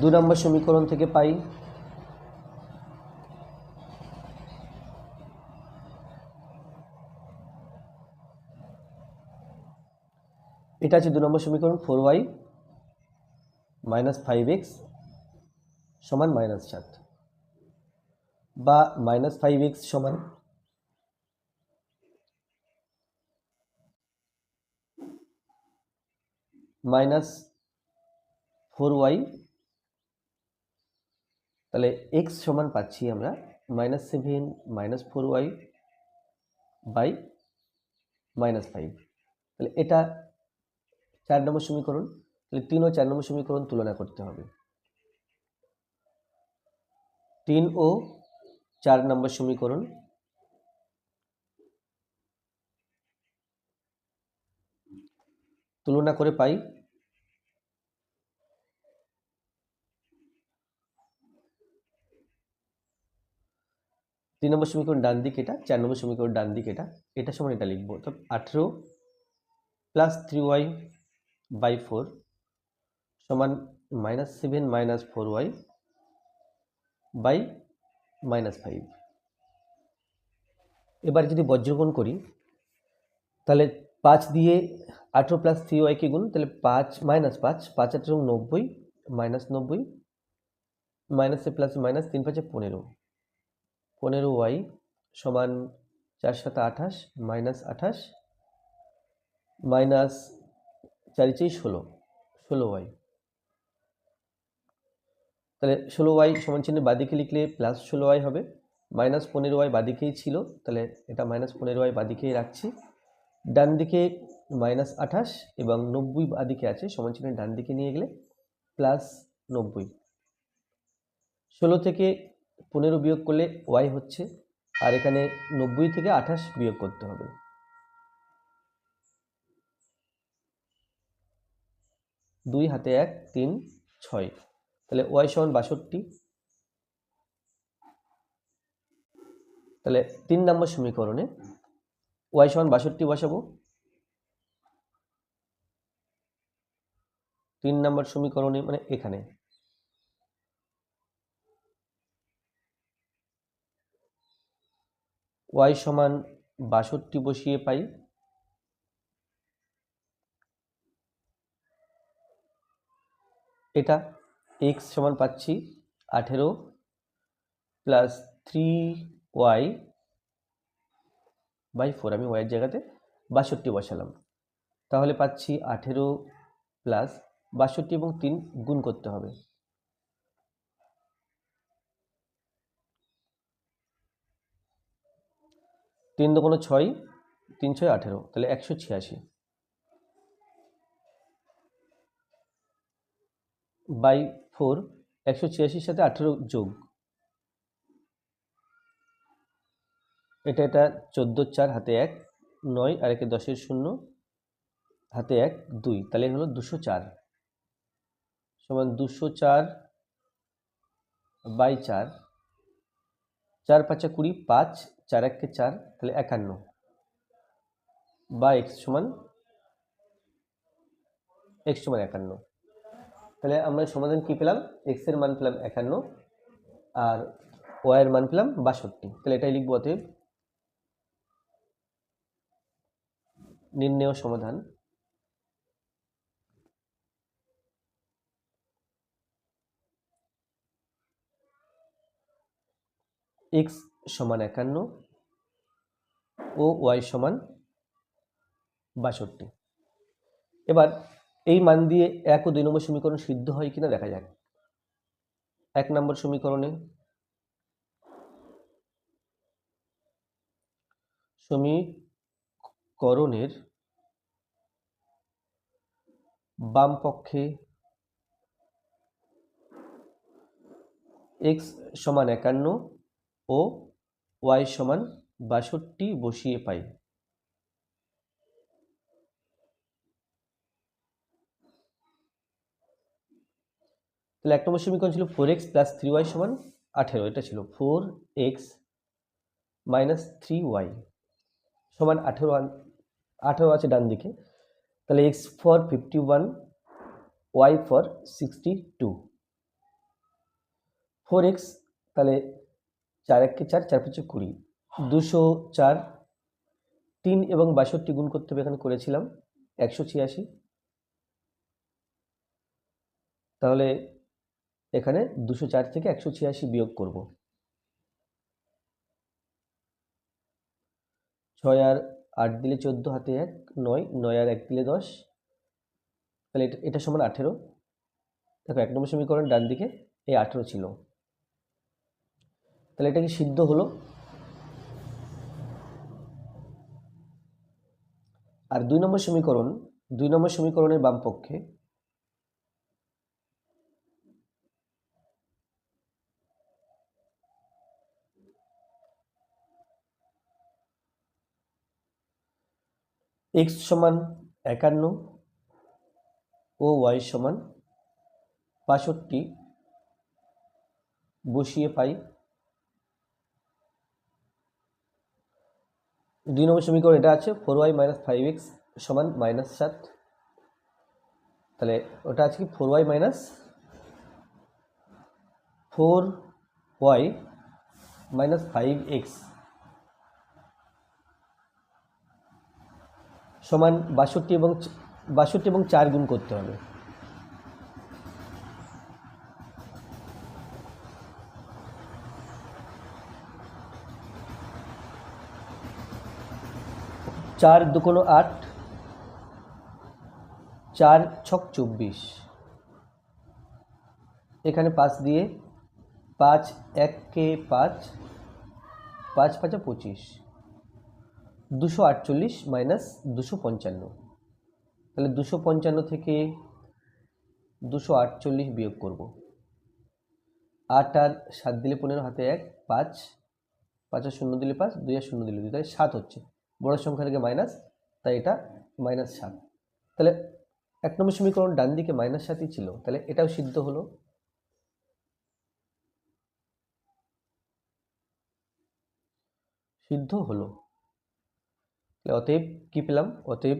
Speaker 1: 2 নম্বর সমীকরণ থেকে পাই এটা আছে 2 নম্বর সমীকরণ 4y - 5x সমান -7 বা -5x সমান -4y, তাহলে x সমান পাচ্ছি আমরা -7 -4y বাই -5, তাহলে এটা 4 নম্বর সমীকরণ। তাহলে 3 ও 4 নম্বর সমীকরণ তুলনা করতে হবে। 3 ও 4 নম্বর সমীকরণ তুলনা করে পাই 3 নম্বর সমীকরণ ডান দিক এটা, 4 নম্বর সমীকরণ ডান দিক এটা, এটা সমান এটা লিখবো, তো 18 প্লাস 3y বাই 4 সমান -7 -4y বাই -5। এবার যদি বজ্রগুণ করি তাহলে 5 দিয়ে 18 প্লাস 3y কে গুণ, তাহলে 5 -5 5 18 90 -90 মাইনাসে প্লাস মাইনাস 3 5 15 15y সমান 4 7 28 -28 মাইনাস 4 4 16 16y, তাহলে 16y সমান চিহ্ন বাদিকে লিখলে প্লাস 16y হবে, -15y বাদিকেই ছিল, তাহলে এটা -15y বাদিকেই রাখছি। ডান দিকে -28 এবং 90 বাদিকে আছে, সমান চিহ্ন ডান দিকে নিয়ে গেলে +90। 16 থেকে 15 বিয়োগ করলে y হচ্ছে, আর এখানে 90 থেকে 28 বিয়োগ করতে হবে। 2 হাতে 1 3 6, তাহলে y সমান 62। তাহলে 3 নম্বর সমীকরণে y সমান 62 বসাবো। 3 নম্বর সমীকরণে মানে এখানে y সমান 62 বসিয়ে পাই এটা x সমান পাচ্ছি 18 প্লাস 3y/4, আমি y এর জায়গাতে 62 বসালাম, তাহলে পাচ্ছি 18 প্লাস 62 এবং 3 গুণ করতে হবে। 3 দুগুণ 6, 3 6 18, তাহলে 186 বাই 4। 186 সাথে 18 যোগ, এটা 14 4 হাতে 1 9 আর একে 10 0 হাতে 1 2, তাহলে হলো 204 সমান 204 বাই 4। 4 5 20, 5 4 1 4, তাহলে 51 বা x সমান 51। তাহলে আমরা সমাধান কি পেলাম? x এর মান পেলাম 51 আর y এর মান পেলাম 62। তাহলে এটাই লিখব, অতএব নির্ণেয় সমাধান x সমান 51 ও y সমান 62। এবার এই মান দিয়ে 1 ও 2 নম্বর সমীকরণ সিদ্ধ হয় কিনা দেখা যাক। 1 নম্বর সমীকরণে সমীকরণের বাম পক্ষে x সমান 51 ও y সমান 62 বসিয়ে পাই। তাহলে 1 নম্বর সমীকরণ ছিল 4x প্লাস 3y সমান 18, এটা ছিল 4x মাইনাস 3y সমান 18 আছে ডান দিকে, তাহলে x for 51, y for 62। 4x, তাহলে 4 1 4, 4 5 20, 204, 3 এবং 62 গুণ করতে হবে, এখানে করেছিলাম 186, তাহলে এখানে 204 থেকে 186 বিয়োগ করব। 6 আর 8 দিলে 14 হাতে 1 9, 9 আর 1 দিলে 10, তাহলে এটা সমান 18। দেখো 1 নম্বর সমীকরণ ডান দিকে এই 18 ছিল, তাহলে এটা কি সিদ্ধ হলো? আর 2 নম্বর সমীকরণের বাম পক্ষে x সমান 51 ও y সমান 62 বসিয়ে পাই। 2 নম্বর সমীকরণ এটা আছে 4y মাইনাস 5x সমান -7, তাহলে ওটা আছে কি 4y minus 4y minus 5x সমান 62 এবং 4 গুণ করতে হবে। 4 2 8, 4 6 24, এখানে 5 দিয়ে 5 1 কে 5, 5 5 25, 248 মাইনাস 255, তাহলে 255 থেকে 248 বিয়োগ করব। 8 আর 7 দিলে 15, হাতে 1, 5, 5 আর 0 দিলে 5, 2 আর 0 দিলে 2, তাহলে 7 হচ্ছে। বড় সংখ্যা থেকে মাইনাস, তাই এটা -7। তাহলে 1 নম্বর সমীকরণ ডান দিকে -7ই ছিল, তাহলে এটাও সিদ্ধ হলো। সিদ্ধ হলো। তাহলে অতএব কি পেলাম? অতএব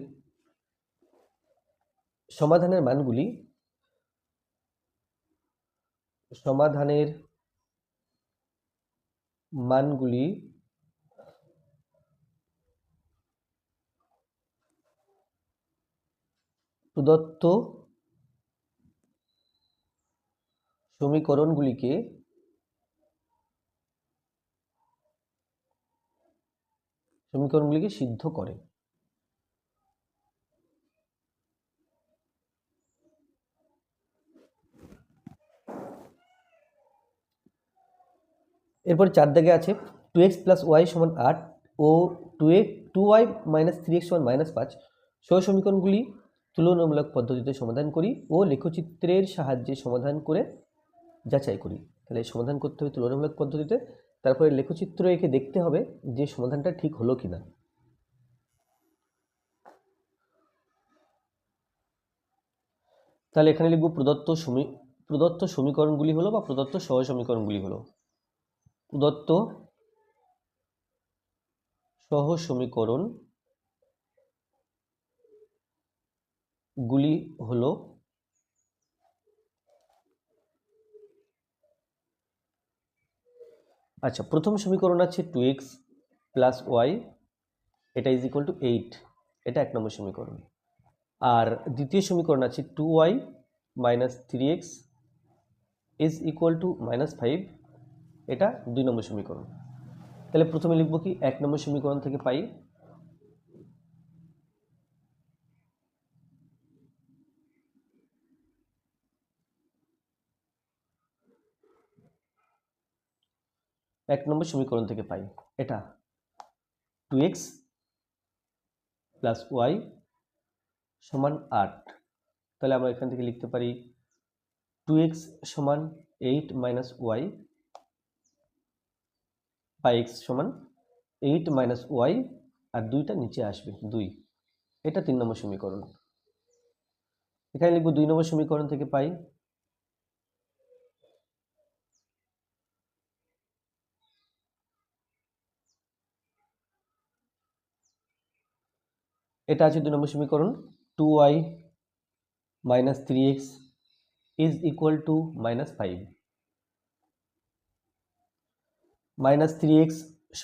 Speaker 1: সমাধানের মানগুলি প্রদত্ত সমীকরণগুলিকে সিদ্ধ করে। এরপর 4 দাগে আছে 2x + y = 8 ও 2y - 3x = -5 সহ সমীকরণগুলি তুলনামূলক পদ্ধতিতে সমাধান করি ও লেখচিত্রের সাহায্যে সমাধান করে যাচাই করি। তাহলে সমাধান করতে হবে তুলনামূলক পদ্ধতিতে, তারপরে লেখচিত্র এঁকে দেখতে হবে যে সমাধানটা ঠিক হলো কিনা। তাহলে এখানে লিখব প্রদত্ত সমীকরণগুলি হলো বা প্রদত্ত সহ সমীকরণগুলি হলো, প্রদত্ত সহ সমীকরণগুলি হলো আচ্ছা, প্রথম সমীকরণ আছে 2x + y, এটা = 8, এটা 1 নম্বর সমীকরণ। আর দ্বিতীয় সমীকরণ আছে 2y - 3x = -5, এটা 2 নম্বর সমীকরণ। তাহলে প্রথমে লিখব কি 1 নম্বর সমীকরণ থেকে পাই 1 নম্বর সমীকরণ থেকে পাই এটা 2x + y = 8। তাহলে আমরা এখান থেকে লিখতে পারি 2x = 8 - y বা x = 8 - y, আর 2টা নিচে আসবে 2, এটা 3 নম্বর সমীকরণ। এখানে লিখব 2 নম্বর সমীকরণ থেকে পাই এটা আছে 2 নম্বর সমীকরণ 2y - 3x = -5, -3x =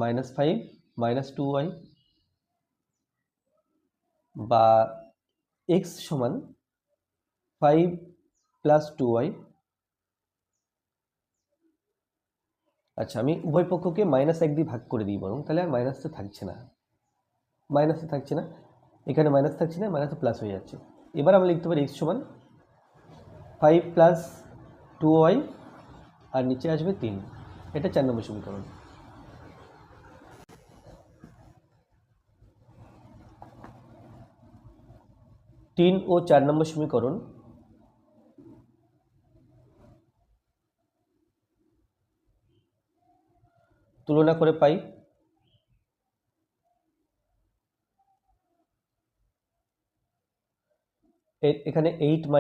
Speaker 1: -5 - 2y বা x = 5 + 2y। আচ্ছা, আমি উভয় পক্ষকে -1 দিয়ে ভাগ করে দিই বরং, তাহলে আর মাইনাসটা থাকছে না, এখানে মাইনাস থাকছে না, মাইনাসে প্লাস হয়ে যাচ্ছে। এবার আমরা লিখতে পারি x = 5 + 2y আর নিচে আসবে 3, এটা 4 নম্বর সমীকরণ। তিন ও 4 নম্বর সমীকরণ তুলনা করে পাই এখানে 8 -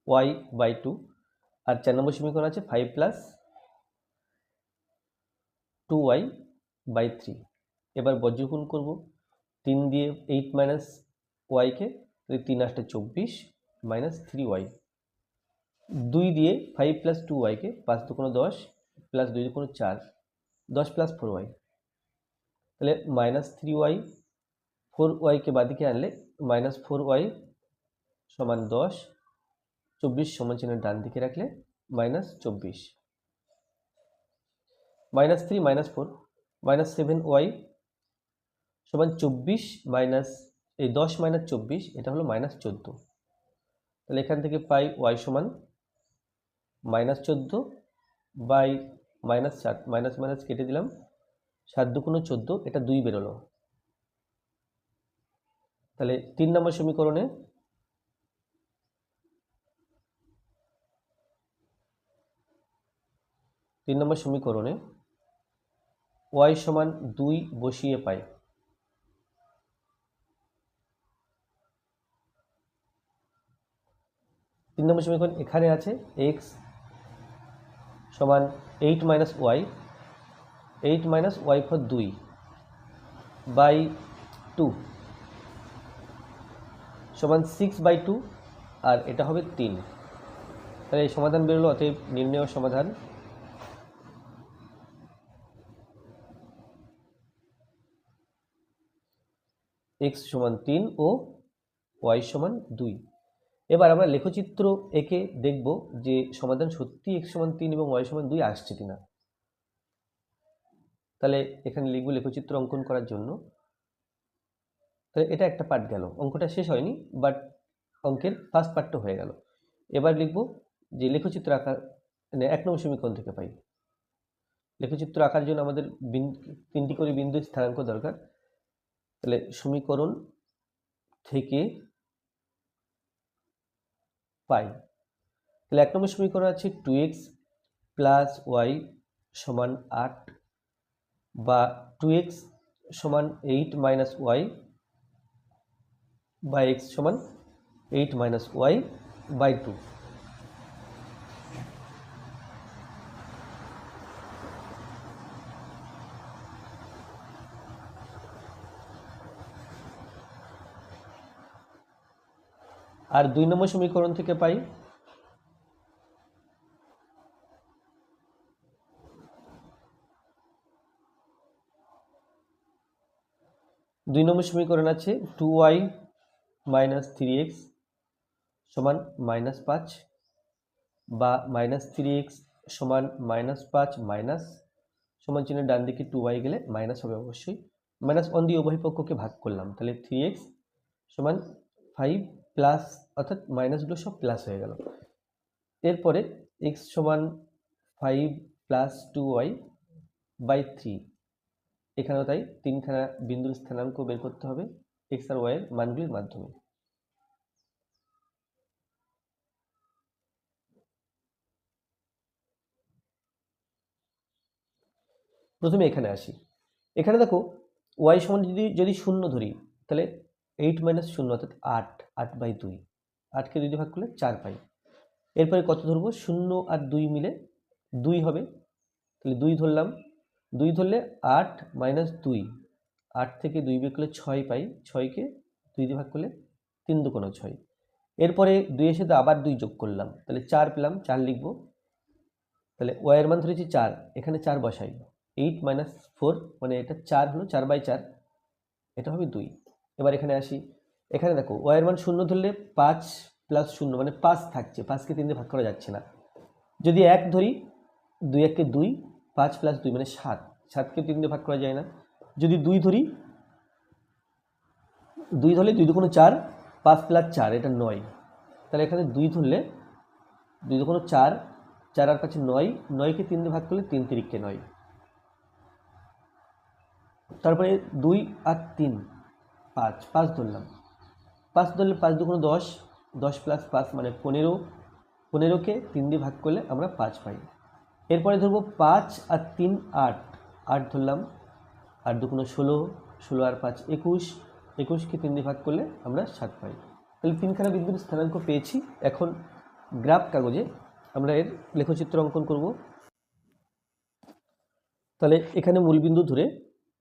Speaker 1: y/2, আর 4 নম্বর সমীকরণ আছে 5 + 2y/3। এবার বজ্রগুণ করব 3 দিয়ে 8 - y কে, 3 × 8 = 24 - 3y, 2 দিয়ে 5 + 2y কে, 5 × 2 = 10 + 2 × 2 = 4, 10 + 4y, তাহলে -3y, 4y কে বাদিকে আনলে -4y = 10, 24 সমান ডান দিকে রাখলে -24, -3 - 4 -7y = 24 এই 10 - 24, এটা হলো -14। তাহলে এখান থেকে পাই y = -14/24 -7, মাইনাস মাইনাস কেটে দিলাম, 7 দুগুণ 14, এটা 2 বেরোলো। তাহলে 3 নম্বর সমীকরণে y সমান 2 বসিয়ে পাই। 3 নম্বর সমীকরণ এখানে আছে x সমান 8 minus y, 8 minus y for 2 by 2 সমান 6/2, আর এটা হবে 3। তাহলে এই সমাধান বেরোলো। অতএব নির্ণেয় সমাধান x সমান 3 ও y সমান 2। এবার আমরা লেখচিত্র এঁকে দেখব যে সমাধান সত্যি x সমান 3 এবং y সমান 2 আসছে কিনা। তাহলে এখানে লিখব লেখচিত্র অঙ্কন করার জন্য। তাহলে এটা একটা পার্ট গেল, অঙ্কটা শেষ হয়নি, বাট অঙ্কের ফার্স্ট পার্টটা হয়ে গেল। এবার লিখব যে লেখচিত্র আঁকার, মানে 1 নম্বর সমীকরণ থেকে পাই। লেখচিত্র আঁকার জন্য আমাদের 3টি করে বিন্দু স্থানাঙ্ক দরকার। তাহলে সমীকরণ থেকে পাই। তাহলে 1 নম্বর সমীকরণ আছে 2x প্লাস ওয়াই সমান 8 বা 2x সমান 8 মাইনাস ওয়াই বা x সমান 8 মাইনাস ওয়াই বাই 2। আর 2 নম্বর সমীকরণ থেকে পাই 2 নম্বর সমীকরণ আছে 2y মাইনাস 3x সমান -5 বা -3x সমান -5 মাইনাস সমান চিহ্নের ডান দিকে 2y গেলে মাইনাস হবে অবশ্যই, মাইনাস অন দিয়ে উভয় পক্ষকে ভাগ করলাম। তাহলে 3x সমান 5 প্লাস, অর্থাৎ মাইনাসগুলো সব প্লাস হয়ে গেল। এরপরে x সমান 5 প্লাস 2y বাই 3, এখানেও তাই 3খানা বিন্দুর স্থানাঙ্ক বের করতে হবে x আর y এর মানগুলির মাধ্যমে। প্রথমে এখানে আসি। এখানে দেখো y সমান যদি 0 ধরি, তাহলে 8 মাইনাস 0 অর্থাৎ 8/2, 8কে 2 দিয়ে ভাগ করলে 4 পাই। এরপরে কত ধরবো? 0 আর 2 মিলে 2 হবে। তাহলে 2 ধরলাম, 2 ধরলে 8 মাইনাস 2, 8 থেকে 2 বিয়োগ করলে 6 পাই, 6কে 2 দিয়ে ভাগ করলে 3 দুগুণ 6। এরপরে 2 এর সাথে আবার 2 যোগ করলাম, তাহলে 4 পেলাম, 4 লিখব। তাহলে y এর মান ধরেছি 4, এখানে 4 বসাই, 8 মাইনাস 4 মানে এটা 4 হলো, 4/4, এটা হবে 2। এবার এখানে আসি। এখানে দেখো y এর মান 0 ধরলে 5 প্লাস 0 মানে 5 থাকছে, 5কে 3 দিয়ে ভাগ করা যাচ্ছে না। যদি 1 ধরি, 2 1কে 2, 5 প্লাস 2 মানে 7, 7কে 3 দিয়ে ভাগ করা যায় না। যদি 2 ধরি, 2 ধরলে 2 দুগুণ 4, 5 প্লাস 4 এটা 9। তাহলে এখানে 2 ধরলে 2 দুগুণ 4, 4 আর 5 9, 9কে 3 দিয়ে ভাগ করলে 3 তিরিকে 9। তারপরে 2 আর 3, 5 ধরলাম, 5 ধরলে 5 দুগুণ 10, 10 প্লাস 5 মানে 15, 15কে 3 দিয়ে ভাগ করলে আমরা 5 পাই। এরপরে ধরবো 5 আর 3 8, 8 ধরলাম, 8 দুগুণ 16, 16 আর 5 21, 21কে 3 দিয়ে ভাগ করলে আমরা 7 পাই। তাহলে 3খানা বিন্দুর স্থানাঙ্ক পেয়েছি। এখন গ্রাফ কাগজে আমরা এর লেখচিত্র অঙ্কন করব। তাহলে এখানে মূলবিন্দু ধরে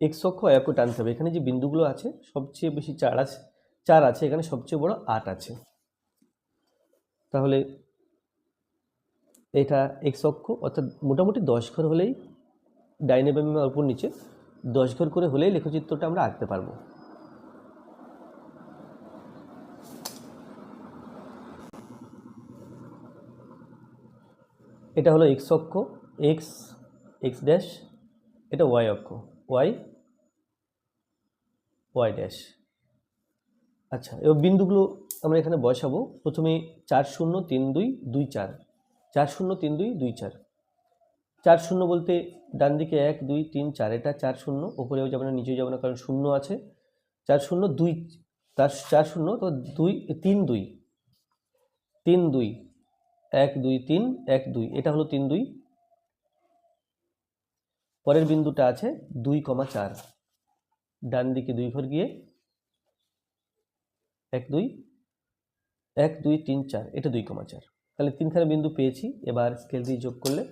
Speaker 1: x অক্ষ y অক্ষ টানতে হবে। এখানে যে বিন্দুগুলো আছে সবচেয়ে বেশি 4 আছে, এখানে সবচেয়ে বড় 8 আছে। তাহলে এটা x অক্ষ, অর্থাৎ মোটামুটি 10 ঘর হলেই, ডাইনে বামে উপর নিচে 10 ঘর করে হলেই লেখচিত্রটা আমরা আঁকতে পারবো। এটা হলো x অক্ষ, x ড্যাশ, এটা y অক্ষ, y ড্যাশ। আচ্ছা, এবার বিন্দুগুলো আমরা এখানে বসাবো। প্রথমে 4 0 3 2 2 4, 4 0 3 2 2 4। 4 0 বলতে ডান দিকে 1 2 3 4, এটা 4 0, উপরেও যাবে না নিচেও যাবে না কারণ শূন্য আছে। 4 0 2, তার 4 0 তো 2 3 2 3 2 1 2 3 1 2, এটা হলো 3 2। পরের বিন্দুটা আছে 2,4, ডান দিকে 2 ঘর গিয়ে 1 2 1 2 3 4, এটা 2,4। তাহলে তিনখানা বিন্দু পেয়েছি। এবার স্কেল দিয়ে যোগ করলে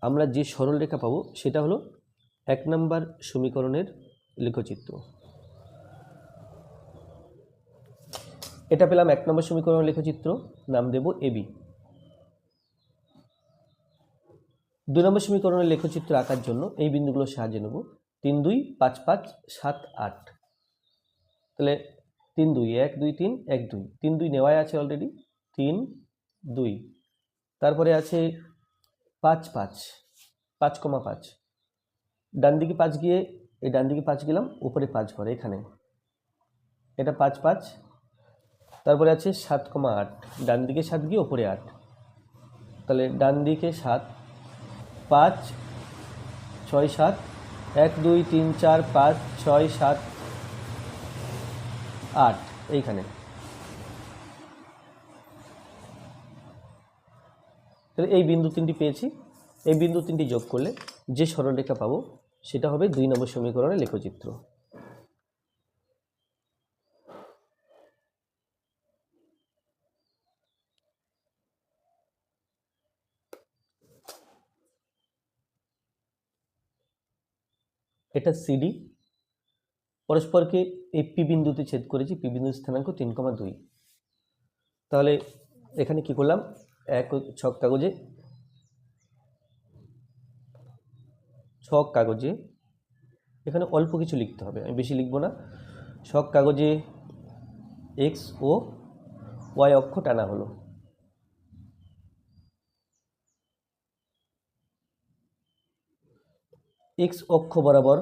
Speaker 1: আমরা যে সরলরেখা পাবো সেটা হলো 1 নম্বর সমীকরণের লেখচিত্র। এটা পেলাম 1 নম্বর সমীকরণের লেখচিত্র, নাম দেব এবি। 2 নম্বর সমীকরণের লেখচিত্র আঁকার জন্য এই বিন্দুগুলোর সাহায্য নেব। 3 2 5 5 7 8, তাহলে 3 2 1 2 3 1 2, 3 2 নেওয়াই আছে অলরেডি, 3 2। তারপরে আছে 5 5 5,5, ডান দিকে 5 গিয়ে এই ডান দিকে 5 গেলাম, উপরে 5 ঘর এখানে, এটা 5 5। তারপরে আছে 7,8, ডান দিকে 7 গিয়ে উপরে 8, তাহলে ডান দিকে 7 5 6 7 1 2 3 4 5 6 7 8 এইখানে। তাহলে এই বিন্দু তিনটি পেয়েছি। এই বিন্দু তিনটি যোগ করলে যে সরলরেখা পাবো সেটা হবে 2 নম্বর সমীকরণের লেখচিত্র। এটা সিডি, পরস্পরকে এই পি বিন্দুতে ছেদ করেছি, পি বিন্দুর স্থানাঙ্ক 3,2। তাহলে এখানে কি করলাম, ছক কাগজে এখানে অল্প কিছু লিখতে হবে, আমি বেশি লিখব না। ছক কাগজে এক্স ও ওয়াই অক্ষ টানা হলো। এক্স অক্ষ বরাবর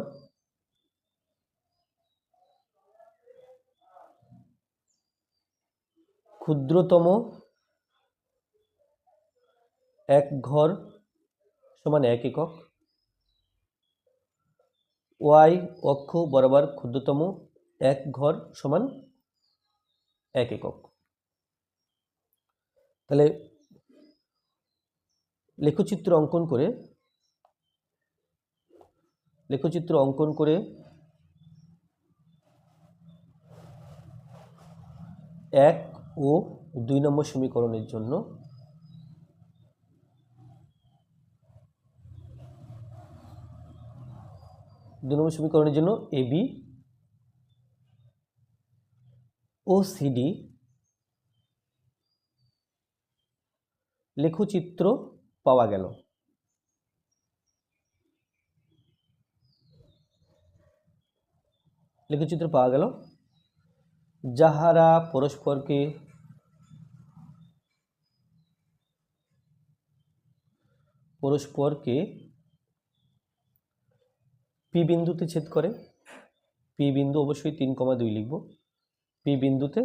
Speaker 1: ক্ষুদ্রতম এক ঘর সমান 1 একক, ওয়াই অক্ষ বরাবর ক্ষুদ্রতম এক ঘর সমান 1 একক। তাহলে লেখচিত্র অঙ্কন করে 1 ও 2 নম্বর সমীকরণের জন্য এবি ও সিডি লেখচিত্র পাওয়া গেল। যাহারা পরস্পরকে পি বিন্দুতে ছেদ করে, পি বিন্দু অবশ্যই 3,2 লিখব, পি বিন্দুতে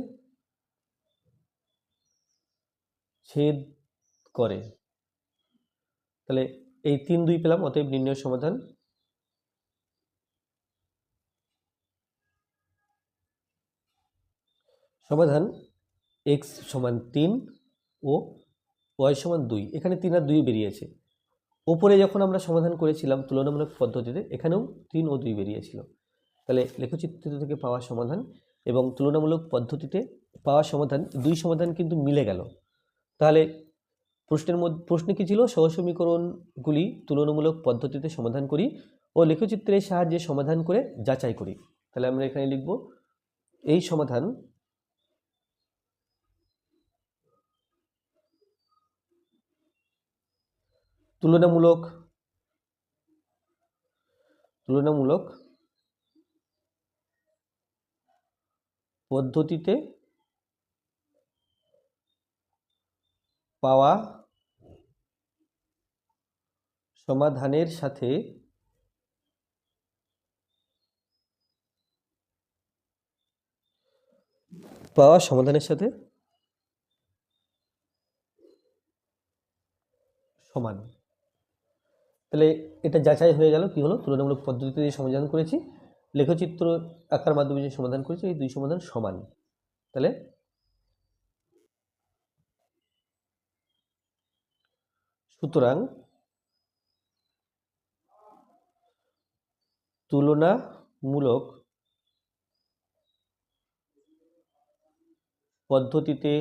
Speaker 1: ছেদ করে। তাহলে এই 3 2 পেলাম, অতএব নির্ণয় সমাধান x সমান 3 ও y সমান 2। এখানে 3 আর 2 বেরিয়েছে। উপরে যখন আমরা সমাধান করেছিলাম তুলনামূলক পদ্ধতিতে, এখানেও 3 ও 2 বেরিয়েছিল। তাহলে লেখচিত্র থেকে পাওয়া সমাধান এবং তুলনামূলক পদ্ধতিতে পাওয়া সমাধান, দুই সমাধান কিন্তু মিলে গেল। তাহলে প্রশ্নে কি ছিল, সহসমীকরণগুলি তুলনামূলক পদ্ধতিতে সমাধান করি ও লেখচিত্রের সাহায্যে সমাধান করে যাচাই করি। তাহলে আমরা এখানে লিখব এই সমাধান তুলনামূলক পদ্ধতিতে পাওয়া সমাধানের সাথে সমান। তাহলে এটা যাচাই হয়ে গেল, কি হলো, তুলনামূলক পদ্ধতিতে যে সমাধান করেছি, লেখচিত্র আঁকার মাধ্যমে যে সমাধান করেছি, এই দুই সমাধান সমান। তাহলে সুতরাং তুলনামূলক পদ্ধতিতে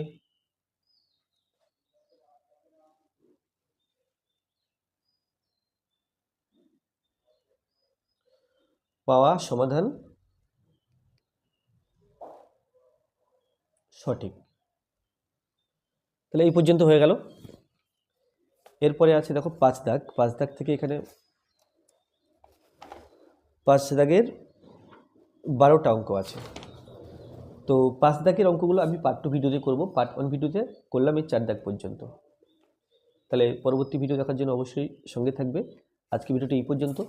Speaker 1: পাওয়া সমাধান সঠিক। তাহলে এই পর্যন্ত হয়ে গেল। এরপরে আছে দেখো 5 দাগ। 5 দাগ থেকে এখানে 5 দাগের 12টা অঙ্ক আছে। তো 5 দাগের অঙ্কগুলো আমি পার্ট 2 ভিডিওতে করব, পার্ট 1 ভিডিওতে করলাম এই 4 দাগ পর্যন্ত। তাহলে পরবর্তী ভিডিও দেখার জন্য অবশ্যই সঙ্গে থাকবে। আজকে ভিডিওটি এই পর্যন্ত।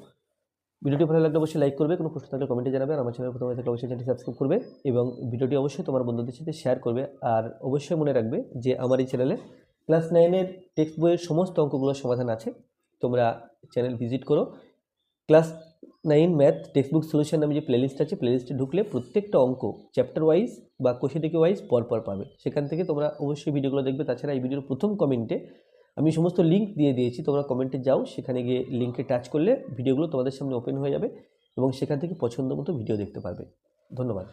Speaker 1: ভিডিওটি ভালো লাগলে অবশ্যই লাইক করবে, কোনো প্রশ্ন থাকলে কমেন্টে জানাবে, আর আমার চ্যানেল প্রথমে থাকলে অবশ্যই চ্যানেলটি সাবস্ক্রাইব করবে এবং ভিডিওটি অবশ্যই তোমার বন্ধুদের সাথে শেয়ার করবে। আর অবশ্যই মনে রাখবে যে আমার এই চ্যানেলে ক্লাস 9-এর টেক্সট বইয়ের সমস্ত অঙ্কগুলোর সমাধান আছে, তোমরা চ্যানেল ভিজিট করো। Class 9 math text book solution নামে যে প্লেলিস্ট আছে, প্লেলিস্টে ঢুকলে প্রত্যেকটা অঙ্ক চ্যাপ্টার ওয়াইজ বা কোশ্চেন ওয়াইজ পরপর পাবে, সেখান থেকে তোমরা অবশ্যই ভিডিওগুলো দেখবে। তাছাড়া এই ভিডিওর প্রথম কমেন্টে আমি সমস্ত লিঙ্ক দিয়ে দিয়েছি, তোমরা কমেন্টে যাও, সেখানে গিয়ে লিঙ্কে টাচ করলে ভিডিওগুলো তোমাদের সামনে ওপেন হয়ে যাবে এবং সেখান থেকে পছন্দ মতো ভিডিও দেখতে পারবে। ধন্যবাদ।